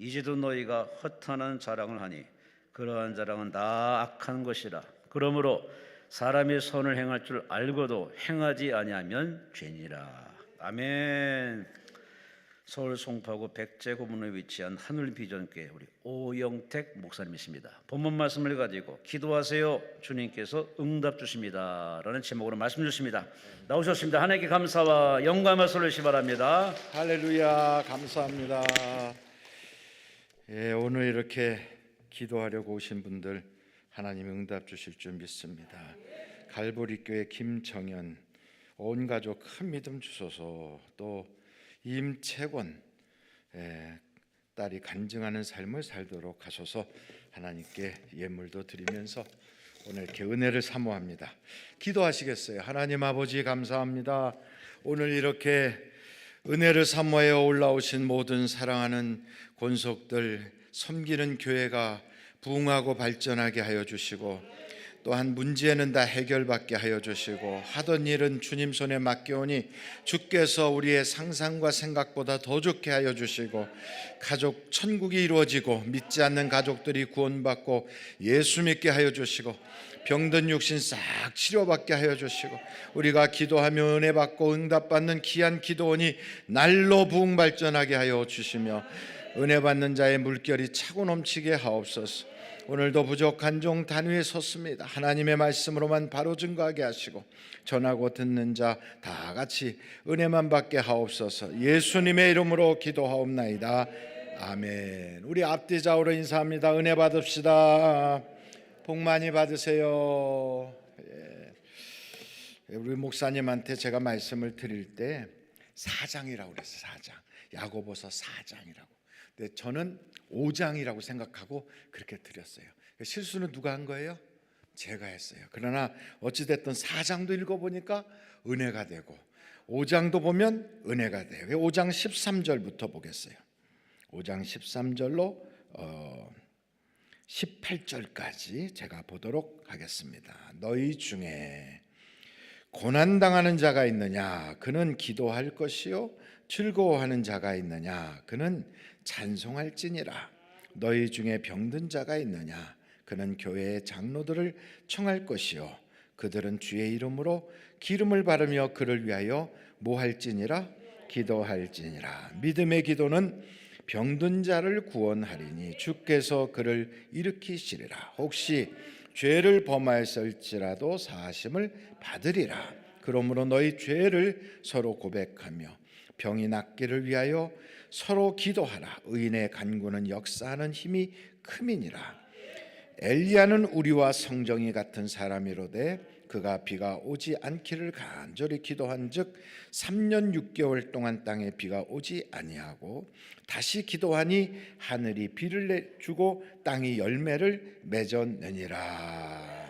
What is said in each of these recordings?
이제도 너희가 허탄한 자랑을 하니 그러한 자랑은 다 악한 것이라. 그러므로 사람이 선을 행할 줄 알고도 행하지 아니하면 죄니라. 아멘. 서울 송파구 백제고문에 위치한 하늘비전교회 우리 오영택 목사님이십니다. 본문 말씀을 가지고 기도하세요, 주님께서 응답 주십니다 라는 제목으로 말씀 주십니다. 나오셨습니다. 하나님께 감사와 영광을 돌리시 바랍니다. 할렐루야, 감사합니다. 오늘 이렇게 기도하려고 오신 분들 하나님 응답 주실 줄 믿습니다. 갈보리교회 김정현 온 가족 큰 믿음 주소서. 또 임채권 딸이 간증하는 삶을 살도록 하소서. 하나님께 예물도 드리면서 오늘 이렇게 은혜를 사모합니다. 기도하시겠어요? 하나님 아버지 감사합니다. 오늘 이렇게 은혜를 사모하여 올라오신 모든 사랑하는 권속들, 섬기는 교회가 부흥하고 발전하게 하여 주시고, 또한 문제는 다 해결받게 하여 주시고, 하던 일은 주님 손에 맡겨오니 주께서 우리의 상상과 생각보다 더 좋게 하여 주시고, 가족 천국이 이루어지고 믿지 않는 가족들이 구원받고 예수 믿게 하여 주시고, 병든 육신 싹 치료받게 하여 주시고, 우리가 기도하며 은혜 받고 응답받는 귀한 기도원이 날로 부흥 발전하게 하여 주시며, 은혜 받는 자의 물결이 차고 넘치게 하옵소서. 오늘도 부족한 종 단위에 섰습니다. 하나님의 말씀으로만 바로 증거하게 하시고 전하고 듣는 자 다 같이 은혜만 받게 하옵소서. 예수님의 이름으로 기도하옵나이다. 아멘. 우리 앞뒤 좌우로 인사합니다. 은혜 받읍시다. 복 많이 받으세요. 우리 목사님한테 제가 말씀을 드릴 때 4장이라고 그랬어요. 4장. 야고보서 4장이라고. 근데 저는 5장이라고 생각하고 그렇게 드렸어요. 실수는 누가 한 거예요? 제가 했어요. 그러나 어찌됐든 4장도 읽어보니까 은혜가 되고 5장도 보면 은혜가 돼요. 5장 13절부터 보겠어요. 5장 13절로 18절까지 제가 보도록 하겠습니다. 너희 중에 고난당하는 자가 있느냐? 그는 기도할 것이요 즐거워하는 자가 있느냐? 그는 찬송할지니라. 너희 중에 병든 자가 있느냐? 그는 교회의 장로들을 청할 것이요 그들은 주의 이름으로 기름을 바르며 그를 위하여 뭐할지니라? 기도할지니라. 믿음의 기도는 병든 자를 구원하리니 주께서 그를 일으키시리라. 혹시 죄를 범하였을지라도 사하심을 받으리라. 그러므로 너희 죄를 서로 고백하며 병이 낫기를 위하여 서로 기도하라. 의인의 간구는 역사하는 힘이 크미니라. 엘리야는 우리와 성정이 같은 사람이로되 그가 비가 오지 않기를 간절히 기도한즉 3년 6개월 동안 땅에 비가 오지 아니하고 다시 기도하니 하늘이 비를 내주고 땅이 열매를 맺었느니라.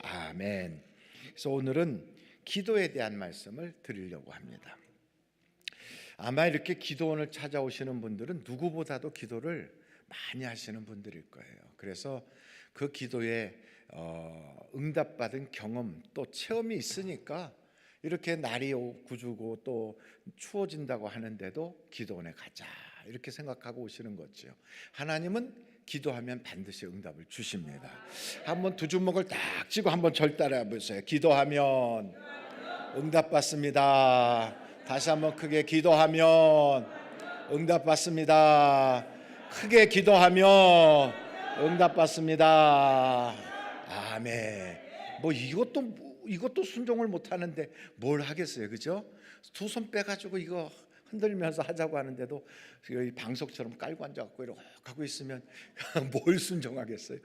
아멘. 그래서 오늘은 기도에 대한 말씀을 드리려고 합니다. 아마 이렇게 기도원을 찾아오시는 분들은 누구보다도 기도를 많이 하시는 분들일 거예요. 그래서 그 기도에 응답받은 경험 또 체험이 있으니까 이렇게 날이 구주고 또 추워진다고 하는데도 기도원에 가자 이렇게 생각하고 오시는 거죠. 하나님은 기도하면 반드시 응답을 주십니다. 한번 두 주먹을 딱 쥐고 한번 절 따라 보세요. 기도하면 응답받습니다. 다시 한번 크게 기도하면 응답받습니다. 크게 기도하면 응답받습니다. 아멘. 뭐 이것도 순종을 못 하는데 뭘 하겠어요, 그죠? 두 손 빼가지고 이거 흔들면서 하자고 하는데도 방석처럼 깔고 앉아갖고 이렇게 하고 있으면 뭘 순종하겠어요?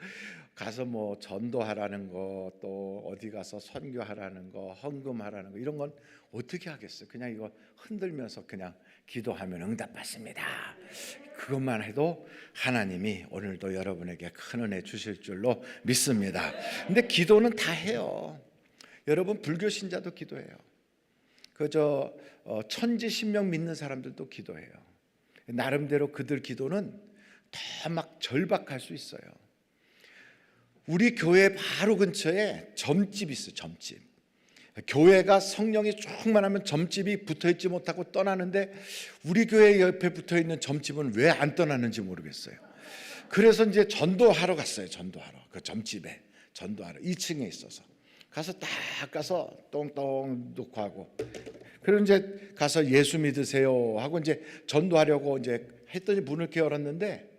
가서 뭐 전도하라는 거, 또 어디 가서 선교하라는 거, 헌금하라는 거 이런 건 어떻게 하겠어요? 그냥 이거 흔들면서 그냥 기도하면 응답받습니다. 그것만 해도 하나님이 오늘도 여러분에게 큰 은혜 주실 줄로 믿습니다. 근데 기도는 다 해요. 여러분 불교 신자도 기도해요. 그저 천지신명 믿는 사람들도 기도해요. 나름대로 그들 기도는 더 막 절박할 수 있어요. 우리 교회 바로 근처에 점집이 있어요. 점집. 교회가 성령이 충만하면 점집이 붙어있지 못하고 떠나는데 우리 교회 옆에 붙어있는 점집은 왜 안 떠나는지 모르겠어요. 그래서 이제 전도하러 갔어요. 전도하러. 그 점집에 전도하러 2층에 있어서 가서 딱 가서 똥똥 놓고 하고, 그리고 이제 가서 예수 믿으세요 하고 이제 전도하려고 이제 했더니 문을 이렇게 열었는데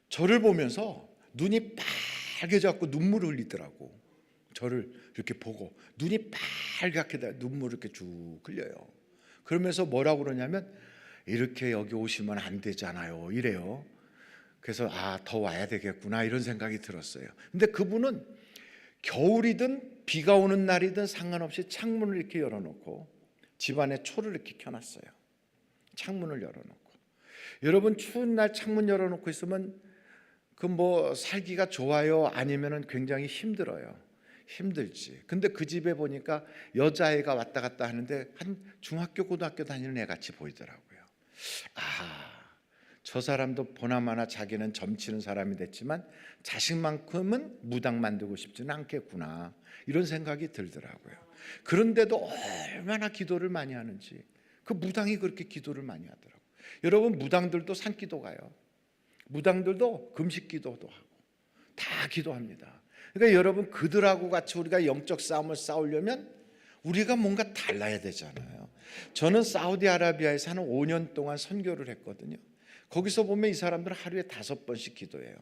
저를 보면서 눈이 빨개져 갖고 눈물을 흘리더라고. 저를 이렇게 보고 눈이 빨갛게 돼 눈물을 이렇게 쭉 흘려요. 그러면서 뭐라고 그러냐면 이렇게 여기 오시면 안 되잖아요 이래요. 그래서 더 와야 되겠구나 이런 생각이 들었어요. 근데 그분은 겨울이든 비가 오는 날이든 상관없이 창문을 이렇게 열어놓고 집안에 초를 이렇게 켜놨어요. 창문을 열어놓고. 여러분 추운 날 창문 열어놓고 있으면 그 뭐 살기가 좋아요 아니면은 굉장히 힘들어요. 힘들지. 근데 그 집에 보니까 여자애가 왔다 갔다 하는데 한 중학교 고등학교 다니는 애 같이 보이더라고요. 저 사람도 보나마나 자기는 점치는 사람이 됐지만 자식만큼은 무당 만들고 싶지는 않겠구나 이런 생각이 들더라고요. 그런데도 얼마나 기도를 많이 하는지, 그 무당이 그렇게 기도를 많이 하더라고요. 여러분 무당들도 산기도 가요. 무당들도 금식 기도도 하고 다 기도합니다. 그러니까 여러분 그들하고 같이 우리가 영적 싸움을 싸우려면 우리가 뭔가 달라야 되잖아요. 저는 사우디아라비아에서 한 5년 동안 선교를 했거든요. 거기서 보면 이 사람들은 하루에 5번씩 기도해요.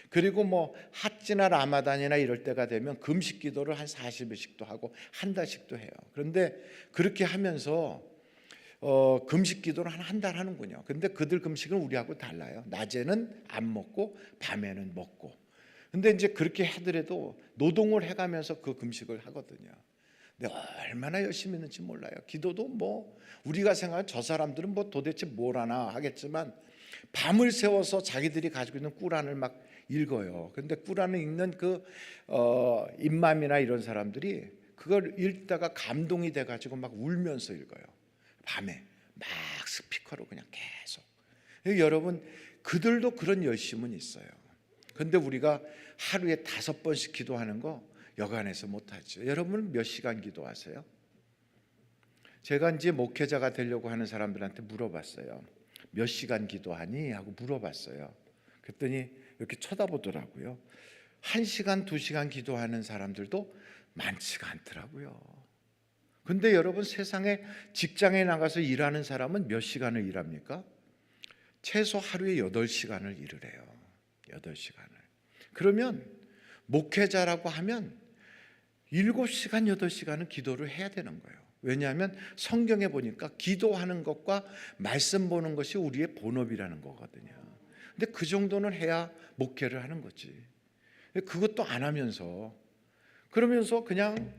그리고 뭐 핫지나 라마단이나 이럴 때가 되면 금식 기도를 한 40일씩도 하고 한 달씩도 해요. 그런데 그렇게 하면서 금식 기도를 한 달 하는군요. 근데 그들 금식은 우리하고 달라요. 낮에는 안 먹고 밤에는 먹고. 근데 이제 그렇게 하더라도 노동을 해가면서 그 금식을 하거든요. 근데 얼마나 열심히 했는지 몰라요. 기도도 뭐 우리가 생각하는 저 사람들은 뭐 도대체 뭘 하나 하겠지만 밤을 새워서 자기들이 가지고 있는 꾸란을 막 읽어요. 근데 꾸란을 읽는 그 임맘이나 이런 사람들이 그걸 읽다가 감동이 돼가지고 막 울면서 읽어요. 밤에 막 스피커로 그냥 계속. 여러분 그들도 그런 열심은 있어요. 근데 우리가 하루에 5번씩 기도하는 거 여간해서 못하죠. 여러분 몇 시간 기도하세요? 제가 이제 목회자가 되려고 하는 사람들한테 물어봤어요. 몇 시간 기도하니? 하고 물어봤어요. 그랬더니 이렇게 쳐다보더라고요. 1시간, 2시간 기도하는 사람들도 많지가 않더라고요. 근데 여러분 세상에 직장에 나가서 일하는 사람은 몇 시간을 일합니까? 최소 하루에 8시간을 일을 해요. 8시간을. 그러면 목회자라고 하면 7시간, 8시간은 기도를 해야 되는 거예요. 왜냐하면 성경에 보니까 기도하는 것과 말씀 보는 것이 우리의 본업이라는 거거든요. 근데 그 정도는 해야 목회를 하는 거지. 그것도 안 하면서 그러면서 그냥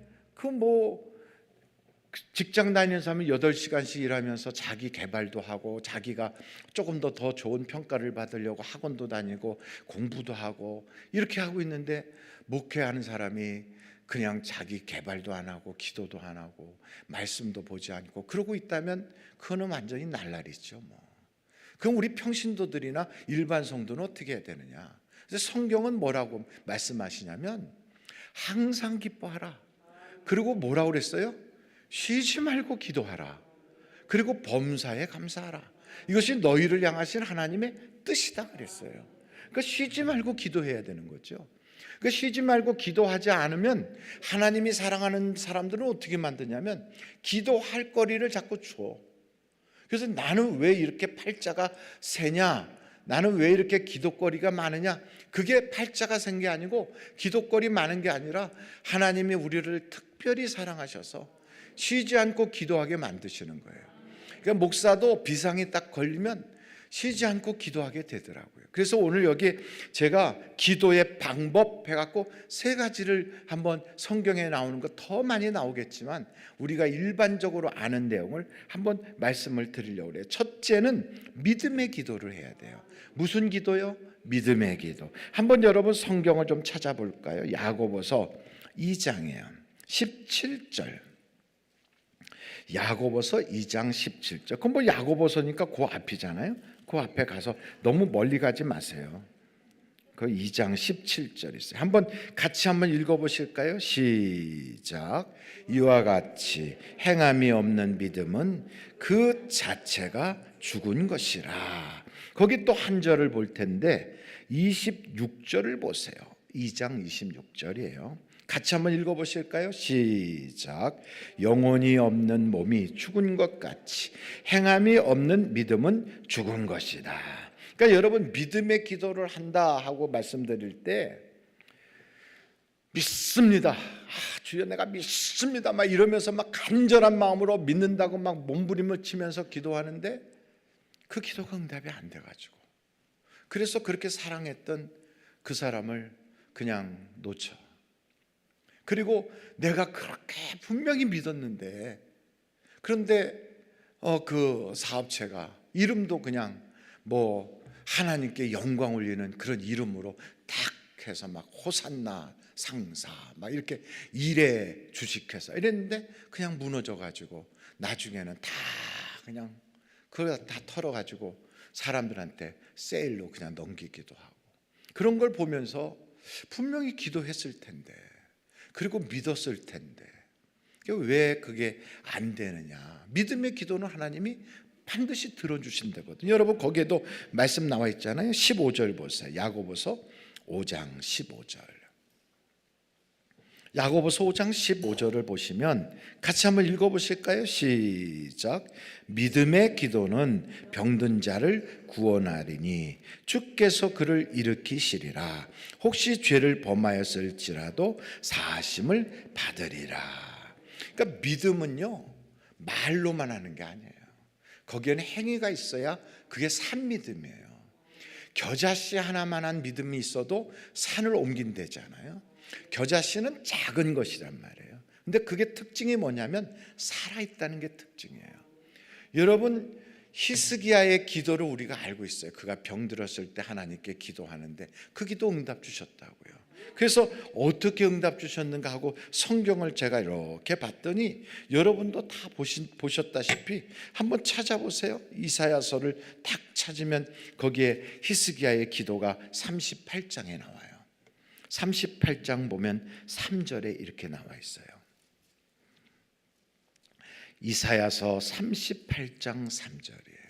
직장 다니는 사람은 8시간씩 일하면서 자기 개발도 하고 자기가 조금 더 좋은 평가를 받으려고 학원도 다니고 공부도 하고 이렇게 하고 있는데 목회하는 사람이 그냥 자기 개발도 안 하고 기도도 안 하고 말씀도 보지 않고 그러고 있다면 그거는 완전히 날라리죠. 그럼 우리 평신도들이나 일반 성도는 어떻게 해야 되느냐? 그래서 성경은 뭐라고 말씀하시냐면 항상 기뻐하라. 그리고 뭐라고 그랬어요? 쉬지 말고 기도하라. 그리고 범사에 감사하라. 이것이 너희를 향하신 하나님의 뜻이다 그랬어요. 그러니까 쉬지 말고 기도해야 되는 거죠. 그러니까 쉬지 말고 기도하지 않으면 하나님이 사랑하는 사람들은 어떻게 만드냐면 기도할 거리를 자꾸 줘. 그래서 나는 왜 이렇게 팔자가 세냐? 나는 왜 이렇게 기도거리가 많으냐? 그게 팔자가 센 게 아니고 기도거리 많은 게 아니라 하나님이 우리를 특별히 사랑하셔서 쉬지 않고 기도하게 만드시는 거예요. 그러니까 목사도 비상이 딱 걸리면 쉬지 않고 기도하게 되더라고요. 그래서 오늘 여기 제가 기도의 방법 해갖고 3가지를 한번 성경에 나오는 거 더 많이 나오겠지만 우리가 일반적으로 아는 내용을 한번 말씀을 드리려고 해요. 첫째는 믿음의 기도를 해야 돼요. 무슨 기도요? 믿음의 기도. 한번 여러분 성경을 좀 찾아볼까요? 야고보서 2장이에요. 17절. 야고보서 2장 17절. 그럼 뭐 야고보서니까 그 앞이잖아요. 그 앞에 가서 너무 멀리 가지 마세요. 그 2장 17절 있어요. 한번 같이 한번 읽어보실까요? 시작. 이와 같이 행함이 없는 믿음은 그 자체가 죽은 것이라. 거기 또 한 절을 볼 텐데 26절을 보세요. 2장 26절이에요. 같이 한번 읽어보실까요? 시작. 영혼이 없는 몸이 죽은 것 같이 행함이 없는 믿음은 죽은 것이다. 그러니까 여러분, 믿음의 기도를 한다 하고 말씀드릴 때 믿습니다. 주여 내가 믿습니다. 막 이러면서 막 간절한 마음으로 믿는다고 막 몸부림을 치면서 기도하는데 그 기도가 응답이 안 돼가지고, 그래서 그렇게 사랑했던 그 사람을 그냥 놓쳐. 그리고 내가 그렇게 분명히 믿었는데, 그런데 그 사업체가 이름도 그냥 뭐 하나님께 영광 올리는 그런 이름으로 탁 해서 막 호산나 상사 막 이렇게 일에 주식해서 이랬는데 그냥 무너져 가지고 나중에는 다 그냥 그걸 다 털어 가지고 사람들한테 세일로 그냥 넘기기도 하고, 그런 걸 보면서 분명히 기도했을 텐데, 그리고 믿었을 텐데 왜 그게 안 되느냐. 믿음의 기도는 하나님이 반드시 들어주신다거든요. 여러분, 거기에도 말씀 나와 있잖아요. 15절 보세요. 야고보서 5장 15절. 야고보서 5장 15절을 보시면 같이 한번 읽어보실까요? 시작. 믿음의 기도는 병든 자를 구원하리니 주께서 그를 일으키시리라. 혹시 죄를 범하였을지라도 사하심을 받으리라. 그러니까 믿음은요, 말로만 하는 게 아니에요. 거기에는 행위가 있어야 그게 산 믿음이에요. 겨자씨 하나만 한 믿음이 있어도 산을 옮긴대잖아요. 겨자씨는 작은 것이란 말이에요. 근데 그게 특징이 뭐냐면 살아있다는 게 특징이에요. 여러분, 히스기야의 기도를 우리가 알고 있어요. 그가 병들었을 때 하나님께 기도하는데 그 기도 응답 주셨다고요. 그래서 어떻게 응답 주셨는가 하고 성경을 제가 이렇게 봤더니 여러분도 다 보셨다시피 한번 찾아보세요. 이사야서를 딱 찾으면 거기에 히스기야의 기도가 38장에 나와요. 38장 보면 3절에 이렇게 나와 있어요. 이사야서 38장 3절이에요.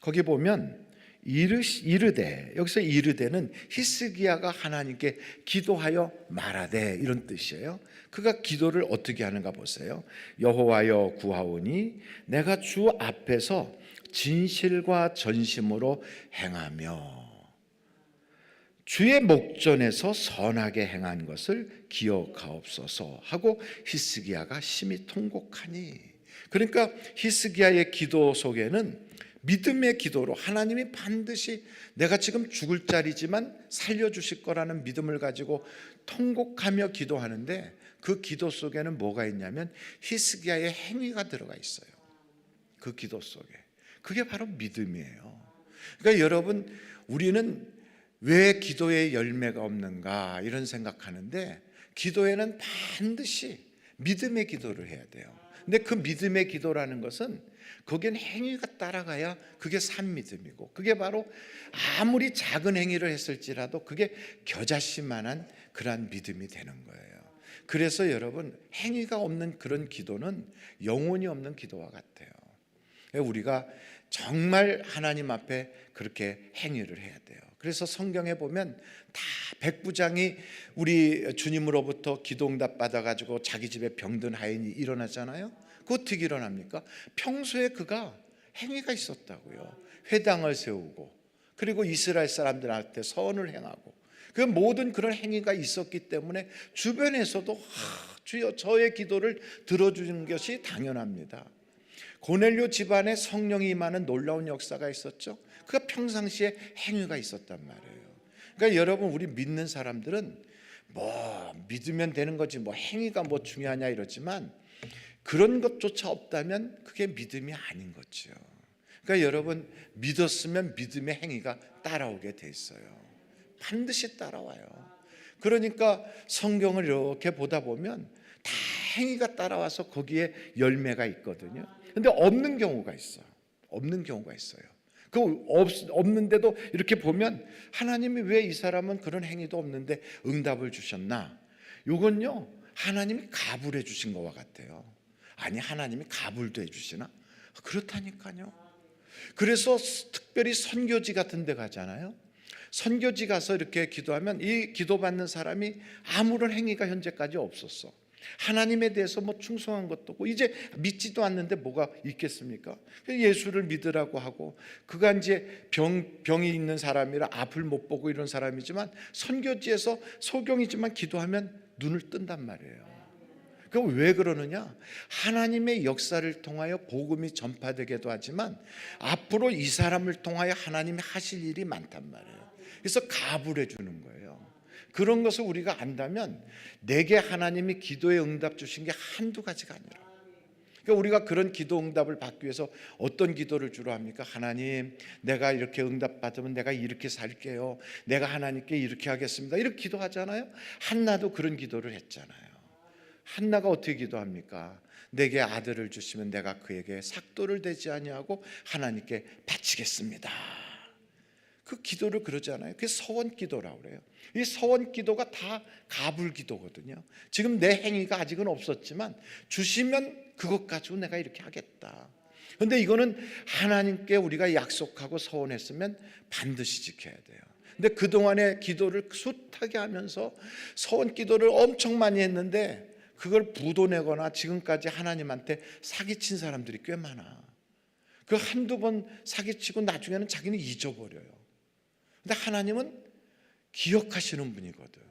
거기 보면 이르되, 여기서 이르되는 히스기야가 하나님께 기도하여 말하되 이런 뜻이에요. 그가 기도를 어떻게 하는가 보세요. 여호와여 구하오니 내가 주 앞에서 진실과 전심으로 행하며 주의 목전에서 선하게 행한 것을 기억하옵소서 하고 히스기야가 심히 통곡하니. 그러니까 히스기야의 기도 속에는 믿음의 기도로 하나님이 반드시 내가 지금 죽을 자리지만 살려주실 거라는 믿음을 가지고 통곡하며 기도하는데, 그 기도 속에는 뭐가 있냐면 히스기야의 행위가 들어가 있어요. 그 기도 속에. 그게 바로 믿음이에요. 그러니까 여러분, 우리는 왜 기도에 열매가 없는가 이런 생각하는데, 기도에는 반드시 믿음의 기도를 해야 돼요. 근데 그 믿음의 기도라는 것은 거기엔 행위가 따라가야 그게 산 믿음이고, 그게 바로 아무리 작은 행위를 했을지라도 그게 겨자씨만한 그러한 믿음이 되는 거예요. 그래서 여러분, 행위가 없는 그런 기도는 영혼이 없는 기도와 같아요. 우리가 정말 하나님 앞에 그렇게 행위를 해야 돼요. 그래서 성경에 보면 다 백부장이 우리 주님으로부터 기도응답 받아가지고 자기 집에 병든 하인이 일어나잖아요. 그거 어떻게 일어납니까? 평소에 그가 행위가 있었다고요. 회당을 세우고, 그리고 이스라엘 사람들한테 선을 행하고, 그 모든 그런 행위가 있었기 때문에 주변에서도 주여 저의 기도를 들어주는 것이 당연합니다. 고넬료 집안에 성령이 임하는 놀라운 역사가 있었죠. 그가 평상시에 행위가 있었단 말이에요. 그러니까 여러분, 우리 믿는 사람들은 뭐 믿으면 되는 거지 뭐 행위가 뭐 중요하냐 이러지만, 그런 것조차 없다면 그게 믿음이 아닌 거죠. 그러니까 여러분, 믿었으면 믿음의 행위가 따라오게 돼 있어요. 반드시 따라와요. 그러니까 성경을 이렇게 보다 보면 다 행위가 따라와서 거기에 열매가 있거든요. 근데 없는 경우가 있어요. 없는 경우가 있어요. 없는데도 이렇게 보면 하나님이 왜 이 사람은 그런 행위도 없는데 응답을 주셨나? 이건요, 하나님이 가불해 주신 것과 같아요. 아니, 하나님이 가불도 해주시나? 그렇다니까요. 그래서 특별히 선교지 같은 데 가잖아요. 선교지 가서 이렇게 기도하면 이 기도받는 사람이 아무런 행위가 현재까지 없었어. 하나님에 대해서 뭐 충성한 것도 없고 이제 믿지도 않는데 뭐가 있겠습니까? 예수를 믿으라고 하고, 그가 이제 병이 있는 사람이라 앞을 못 보고 이런 사람이지만 선교지에서 소경이지만 기도하면 눈을 뜬단 말이에요. 그럼 왜 그러느냐? 하나님의 역사를 통하여 복음이 전파되기도 하지만 앞으로 이 사람을 통하여 하나님이 하실 일이 많단 말이에요. 그래서 가불해 주는 거예요. 그런 것을 우리가 안다면 내게 하나님이 기도에 응답 주신 게 한두 가지가 아니라, 그러니까 우리가 그런 기도 응답을 받기 위해서 어떤 기도를 주로 합니까? 하나님, 내가 이렇게 응답 받으면 내가 이렇게 살게요. 내가 하나님께 이렇게 하겠습니다. 이렇게 기도하잖아요. 한나도 그런 기도를 했잖아요. 한나가 어떻게 기도합니까? 내게 아들을 주시면 내가 그에게 삭도를 대지 아니하고 하나님께 바치겠습니다. 그 기도를 그러잖아요. 그게 서원 기도라고 그래요. 이 서원 기도가 다 가불 기도거든요. 지금 내 행위가 아직은 없었지만 주시면 그것 가지고 내가 이렇게 하겠다. 그런데 이거는 하나님께 우리가 약속하고 서원했으면 반드시 지켜야 돼요. 근데 그동안의 기도를 숱하게 하면서 서원 기도를 엄청 많이 했는데 그걸 부도내거나 지금까지 하나님한테 사기친 사람들이 꽤 많아. 그 한두 번 사기치고 나중에는 자기는 잊어버려요. 근데 하나님은 기억하시는 분이거든.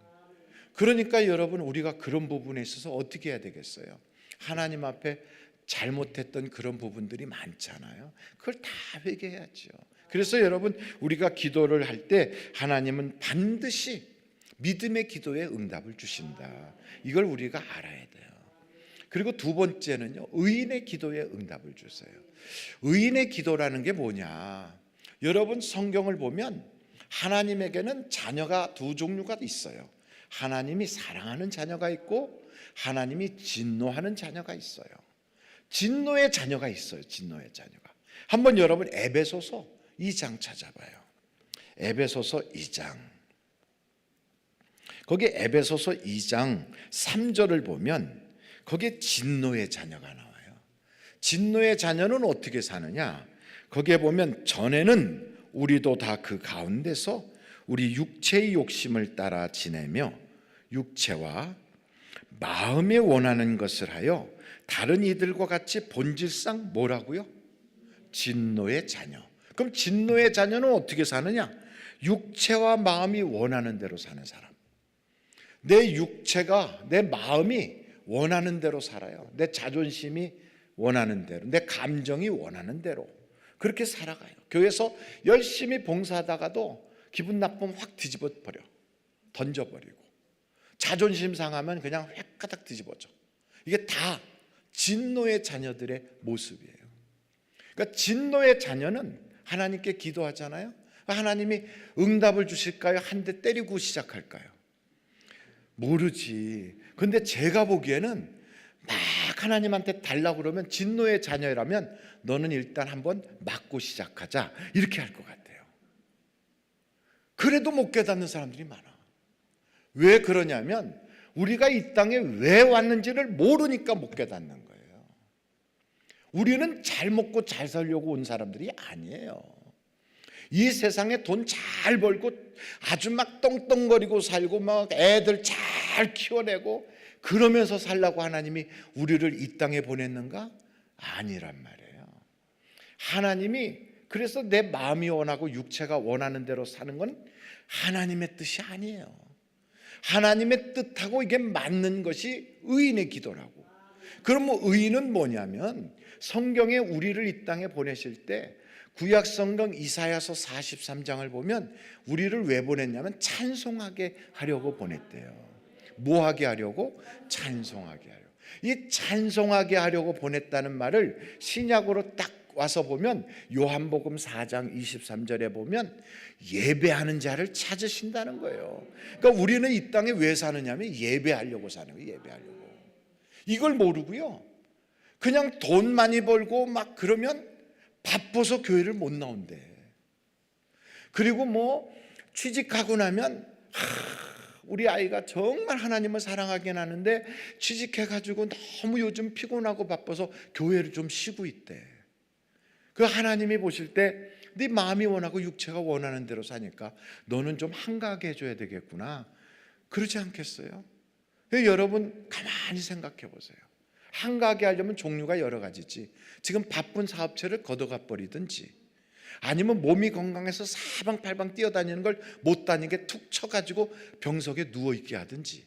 그러니까 여러분, 우리가 그런 부분에 있어서 어떻게 해야 되겠어요? 하나님 앞에 잘못했던 그런 부분들이 많잖아요. 그걸 다 회개해야죠. 그래서 여러분, 우리가 기도를 할 때 하나님은 반드시 믿음의 기도에 응답을 주신다. 이걸 우리가 알아야 돼요. 그리고 두 번째는요, 의인의 기도에 응답을 주세요. 의인의 기도라는 게 뭐냐? 여러분, 성경을 보면 하나님에게는 자녀가 두 종류가 있어요. 하나님이 사랑하는 자녀가 있고 하나님이 진노하는 자녀가 있어요. 진노의 자녀가 있어요. 진노의 자녀가. 한번 여러분 에베소서 2장 찾아봐요. 에베소서 2장. 거기 에베소서 2장 3절을 보면 거기에 진노의 자녀가 나와요. 진노의 자녀는 어떻게 사느냐? 거기에 보면 전에는 우리도 다 그 가운데서 우리 육체의 욕심을 따라 지내며 육체와 마음에 원하는 것을 하여 다른 이들과 같이 본질상 뭐라고요? 진노의 자녀. 그럼 진노의 자녀는 어떻게 사느냐? 육체와 마음이 원하는 대로 사는 사람. 내 육체가, 내 마음이 원하는 대로 살아요. 내 자존심이 원하는 대로, 내 감정이 원하는 대로 그렇게 살아가요. 교회에서 열심히 봉사하다가도 기분 나쁘면 확 뒤집어 버려, 던져버리고, 자존심 상하면 그냥 획가닥 뒤집어져. 이게 다 진노의 자녀들의 모습이에요. 그러니까 진노의 자녀는 하나님께 기도하잖아요. 하나님이 응답을 주실까요? 한 대 때리고 시작할까요? 모르지. 근데 제가 보기에는 막 하나님한테 달라고 그러면, 진노의 자녀라면 너는 일단 한번 맞고 시작하자, 이렇게 할 것 같아요. 그래도 못 깨닫는 사람들이 많아. 왜 그러냐면 우리가 이 땅에 왜 왔는지를 모르니까 못 깨닫는 거예요. 우리는 잘 먹고 잘 살려고 온 사람들이 아니에요. 이 세상에 돈 잘 벌고 아주 막 떵떵거리고 살고 막 애들 잘 키워내고 그러면서 살라고 하나님이 우리를 이 땅에 보냈는가? 아니란 말이에요. 하나님이 그래서 내 마음이 원하고 육체가 원하는 대로 사는 건 하나님의 뜻이 아니에요. 하나님의 뜻하고 이게 맞는 것이 의인의 기도라고. 그럼 뭐 의인은 뭐냐면, 성경에 우리를 이 땅에 보내실 때 구약 성경 이사야서 43장을 보면 우리를 왜 보냈냐면 찬송하게 하려고 보냈대요. 뭐 하게 하려고? 찬송하게 하려고. 이 찬송하게 하려고 보냈다는 말을 신약으로 딱 와서 보면 요한복음 4장 23절에 보면 예배하는 자를 찾으신다는 거예요. 그러니까 우리는 이 땅에 왜 사느냐면 예배하려고 사는 거예요. 예배하려고. 이걸 모르고요, 그냥 돈 많이 벌고 막 그러면 바빠서 교회를 못 나온대. 그리고 뭐 취직하고 나면 우리 아이가 정말 하나님을 사랑하긴 하는데 취직해가지고 너무 요즘 피곤하고 바빠서 교회를 좀 쉬고 있대. 그 하나님이 보실 때 네 마음이 원하고 육체가 원하는 대로 사니까 너는 좀 한가하게 해줘야 되겠구나. 그러지 않겠어요? 여러분 가만히 생각해 보세요. 한가하게 하려면 종류가 여러 가지지. 지금 바쁜 사업체를 걷어가 버리든지, 아니면 몸이 건강해서 사방팔방 뛰어다니는 걸 못 다니게 툭 쳐가지고 병석에 누워있게 하든지,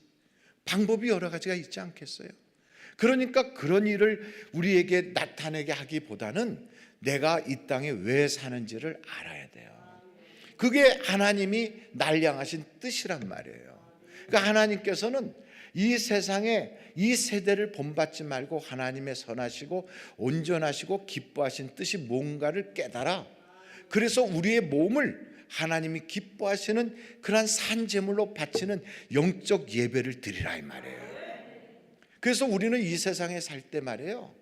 방법이 여러 가지가 있지 않겠어요? 그러니까 그런 일을 우리에게 나타내게 하기보다는 내가 이 땅에 왜 사는지를 알아야 돼요. 그게 하나님이 날 향하신 뜻이란 말이에요. 그러니까 하나님께서는 이 세상에 이 세대를 본받지 말고 하나님의 선하시고 온전하시고 기뻐하신 뜻이 뭔가를 깨달아, 그래서 우리의 몸을 하나님이 기뻐하시는 그러한 산제물로 바치는 영적 예배를 드리라 이 말이에요. 그래서 우리는 이 세상에 살 때 말이에요,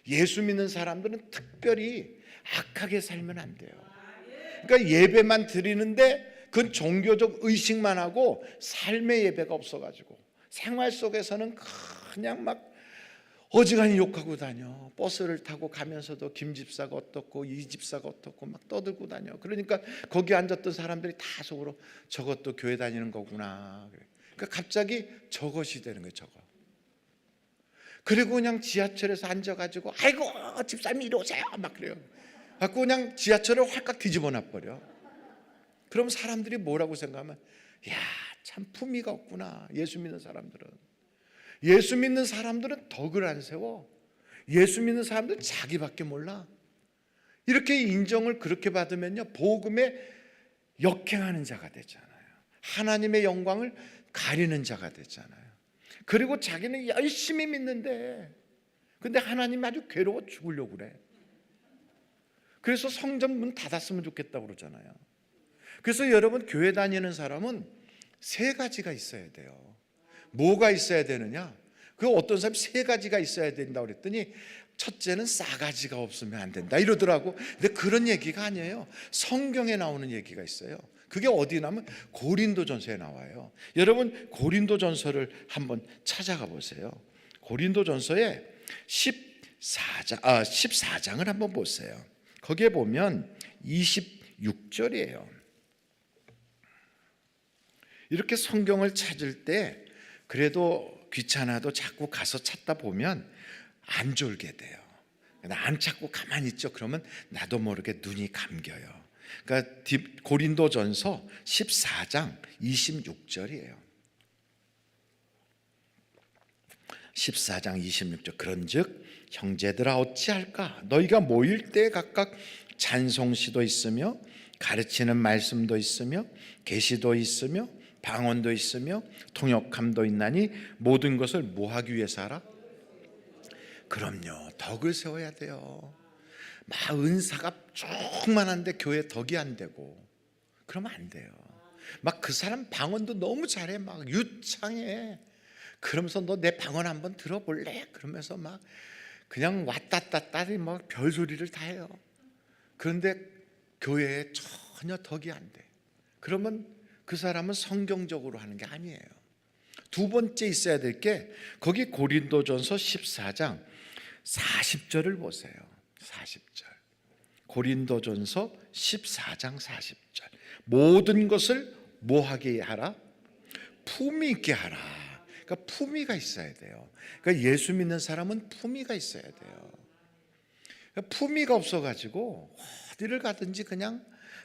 예수 믿는 사람들은 특별히 악하게 살면 안 돼요. 그러니까 예배만 드리는데 그건 종교적 의식만 하고 삶의 예배가 없어가지고 생활 속에서는 그냥 막 어지간히 욕하고 다녀. 버스를 타고 가면서도 김 집사가 어떻고 이 집사가 어떻고 막 떠들고 다녀. 그러니까 거기 앉았던 사람들이 다 속으로 저것도 교회 다니는 거구나. 그러니까 갑자기 저것이 되는 거예요. 저거. 그리고 그냥 지하철에서 앉아가지고 아이고 집사님 이리 오세요 막 그래요. 갖고 그냥 지하철을 활깍 뒤집어 놔버려. 그럼 사람들이 뭐라고 생각하면, 야, 참 품위가 없구나. 예수 믿는 사람들은 덕을 안 세워. 예수 믿는 사람들은 자기밖에 몰라. 이렇게 인정을 그렇게 받으면요, 복음에 역행하는 자가 되잖아요. 하나님의 영광을 가리는 자가 되잖아요. 그리고 자기는 열심히 믿는데 근데 하나님이 아주 괴로워 죽으려고 그래. 그래서 성전 문 닫았으면 좋겠다고 그러잖아요. 그래서 여러분, 교회 다니는 사람은 세 가지가 있어야 돼요. 뭐가 있어야 되느냐? 그 어떤 사람이 세 가지가 있어야 된다고 그랬더니 첫째는 싸가지가 없으면 안 된다 이러더라고. 근데 그런 얘기가 아니에요. 성경에 나오는 얘기가 있어요. 그게 어디 나면 고린도전서에 나와요. 여러분 고린도전서를 한번 찾아가 보세요. 고린도전서에 14장을 한번 보세요. 거기에 보면 26절이에요. 이렇게 성경을 찾을 때 그래도 귀찮아도 자꾸 가서 찾다 보면 안 졸게 돼요. 안 찾고 가만히 있죠. 그러면 나도 모르게 눈이 감겨요. 그러니까 고린도전서 14장 26절이에요. 14장 26절. 그런즉 형제들아 어찌할까? 너희가 모일 때 각각 찬송시도 있으며 가르치는 말씀도 있으며 계시도 있으며 방언도 있으며 통역함도 있나니 모든 것을 뭐 하기 위해서 하라? 그럼요, 덕을 세워야 돼요. 막 은사가 조그만한데 교회 덕이 안 되고 그러면 안 돼요. 막 그 사람 방언도 너무 잘해, 막 유창해. 그러면서 너 내 방언 한번 들어볼래? 그러면서 막 그냥 왔다따따리 막 별소리를 다 해요. 그런데 교회에 전혀 덕이 안 돼. 그러면 그 사람은 성경적으로 하는 게 아니에요. 두 번째 있어야 될 게 거기 고린도전서 14장 40절을 보세요. 40절. 고린도전서 14장 40절. 모든 것을 뭐 하게 하라? 품위 있게 하라. 그러니까 품위가 있어야 돼요. 그러니까 예수 믿는 사람은 품위가 있어야 돼요. 그러니까 품위가 없어가지고 어디를 가든지 그냥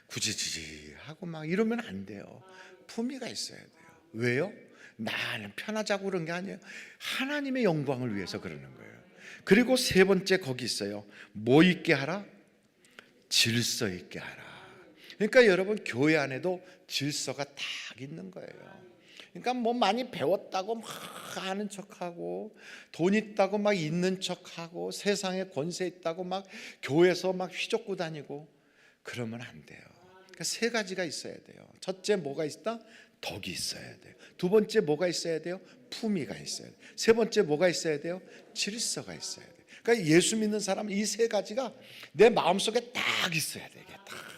구지지지하고 막 이러면 안 돼요. 품위가 있어야 돼요. 왜요? 나는 편하자고 그런 게 아니에요. 하나님의 영광을 위해서 그러는 거예요. 그리고 세 번째 거기 있어요. 뭐 있게 하라? 질서 있게 하라. 그러니까 여러분 교회 안에도 질서가 딱 있는 거예요. 그러니까 뭐 많이 배웠다고 막 아는 척하고 돈 있다고 막 있는 척하고 세상에 권세 있다고 막 교회에서 막 휘젓고 다니고 그러면 안 돼요. 그러니까 세 가지가 있어야 돼요. 첫째 뭐가 있다? 덕이 있어야 돼요. 두 번째 뭐가 있어야 돼요? 품위가 있어야 돼요. 세 번째 뭐가 있어야 돼요? 질서가 있어야 돼요. 그러니까 예수 믿는 사람은 이 세 가지가 내 마음속에 딱 있어야 돼요. 딱.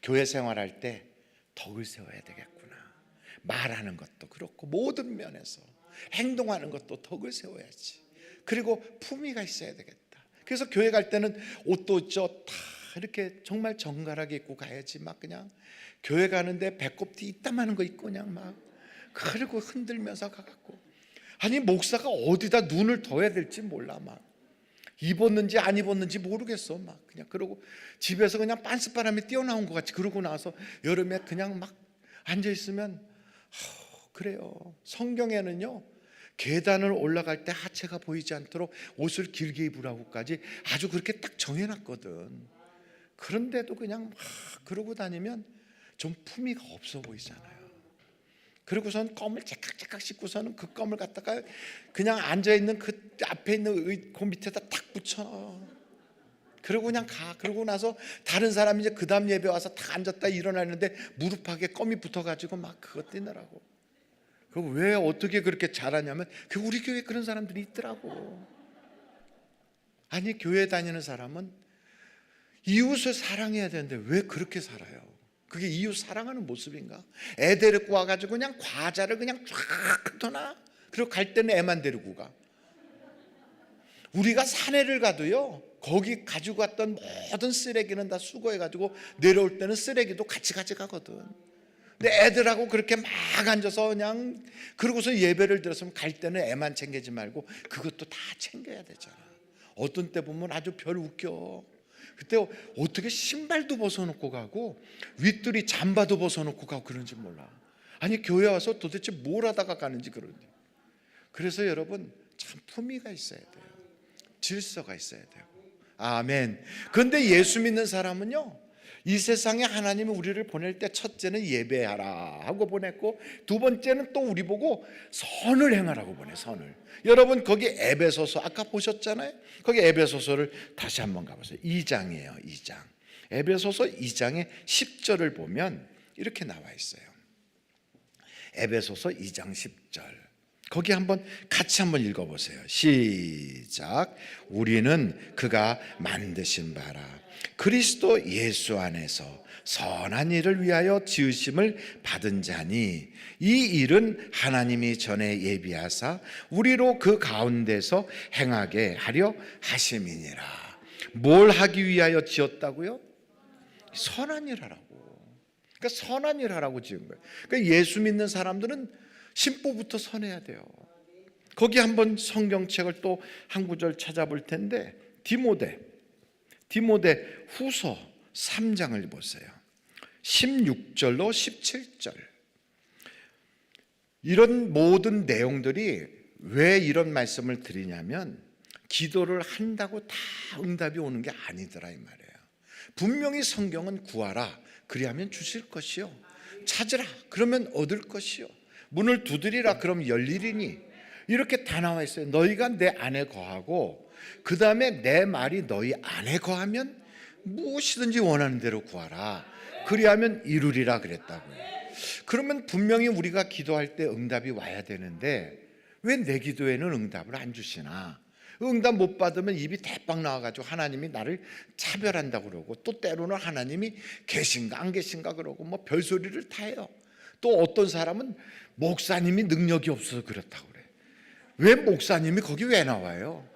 교회 생활할 때 덕을 세워야 되겠구나. 말하는 것도 그렇고 모든 면에서 행동하는 것도 덕을 세워야지. 그리고 품위가 있어야 되겠다. 그래서 교회 갈 때는 옷도 다 이렇게 정말 정갈하게 입고 가야지. 막 그냥 교회 가는데 배꼽티 이따만한 거 입고 그냥 막 그리고 흔들면서 가갖고, 아니 목사가 어디다 눈을 둬야 될지 몰라. 막 입었는지 안 입었는지 모르겠어. 막 그냥 그러고 집에서 그냥 빤스바람이 뛰어나온 것 같이 그러고 나서 여름에 그냥 막 앉아 있으면 그래요. 성경에는요, 계단을 올라갈 때 하체가 보이지 않도록 옷을 길게 입으라고까지 아주 그렇게 딱 정해놨거든. 그런데도 그냥 막 그러고 다니면 좀 품위가 없어 보이잖아요. 그리고선 껌을 제깍제깍 씻고서는 그 껌을 갖다가 그냥 앉아있는 그 앞에 있는 그 밑에다 딱 붙여. 그러고 그냥 가. 그러고 나서 다른 사람이 이제 그 다음 예배 와서 딱 앉았다 일어나는데 무릎팍에 껌이 붙어가지고 막 그것 뛰느라고. 그 왜 어떻게 그렇게 잘하냐면 그 우리 교회에 그런 사람들이 있더라고. 아니 교회 다니는 사람은 이웃을 사랑해야 되는데 왜 그렇게 살아요? 그게 이웃 사랑하는 모습인가? 애 데리고 와가지고 그냥 과자를 그냥 쫙 떠나. 그리고 갈 때는 애만 데리고 가. 우리가 산에를 가도요, 거기 가지고 갔던 모든 쓰레기는 다 수거해가지고 내려올 때는 쓰레기도 같이 가져가거든. 근데 애들하고 그렇게 막 앉아서 그냥 그러고서 예배를 들었으면 갈 때는 애만 챙기지 말고 그것도 다 챙겨야 되잖아. 어떤 때 보면 아주 별 웃겨. 그때 어떻게 신발도 벗어놓고 가고 윗돌이 잠바도 벗어놓고 가고 그런지 몰라. 아니 교회 와서 도대체 뭘 하다가 가는지 그런지. 그래서 여러분 참 품위가 있어야 돼요. 질서가 있어야 돼요. 아멘. 그런데 예수 믿는 사람은요, 이 세상에 하나님이 우리를 보낼 때 첫째는 예배하라 하고 보냈고, 두 번째는 또 우리 보고 선을 행하라고 보내. 선을. 여러분 거기 에베소서 아까 보셨잖아요. 거기 에베소서를 다시 한번 가보세요. 2장이에요. 2장. 에베소서 2장의 10절을 보면 이렇게 나와 있어요. 에베소서 2장 10절. 거기 한번 같이 한번 읽어보세요. 시작. 우리는 그가 만드신 바라 그리스도 예수 안에서 선한 일을 위하여 지으심을 받은 자니, 이 일은 하나님이 전에 예비하사 우리로 그 가운데서 행하게 하려 하심이니라. 뭘 하기 위하여 지었다고요? 선한 일 하라고. 그러니까 선한 일 하라고 지은 거예요. 그러니까 예수 믿는 사람들은 심보부터 선해야 돼요. 거기 한번 성경책을 또 한 구절 찾아볼 텐데, 디모데 후서 3장을 보세요. 16절로 17절. 이런 모든 내용들이 왜 이런 말씀을 드리냐면, 기도를 한다고 다 응답이 오는 게 아니더라 이 말이에요. 분명히 성경은 구하라 그리하면 주실 것이요, 찾으라 그러면 얻을 것이요, 문을 두드리라 그럼 열리리니, 이렇게 다 나와 있어요. 너희가 내 안에 거하고 그 다음에 내 말이 너희 안에 거하면 무엇이든지 원하는 대로 구하라 그리하면 이루리라 그랬다고요. 그러면 분명히 우리가 기도할 때 응답이 와야 되는데 왜 내 기도에는 응답을 안 주시나? 응답 못 받으면 입이 대빵 나와가지고 하나님이 나를 차별한다고 그러고, 또 때로는 하나님이 계신가 안 계신가 그러고 뭐 별소리를 다 해요. 또 어떤 사람은 목사님이 능력이 없어서 그렇다고 그래. 왜 목사님이 거기 왜 나와요?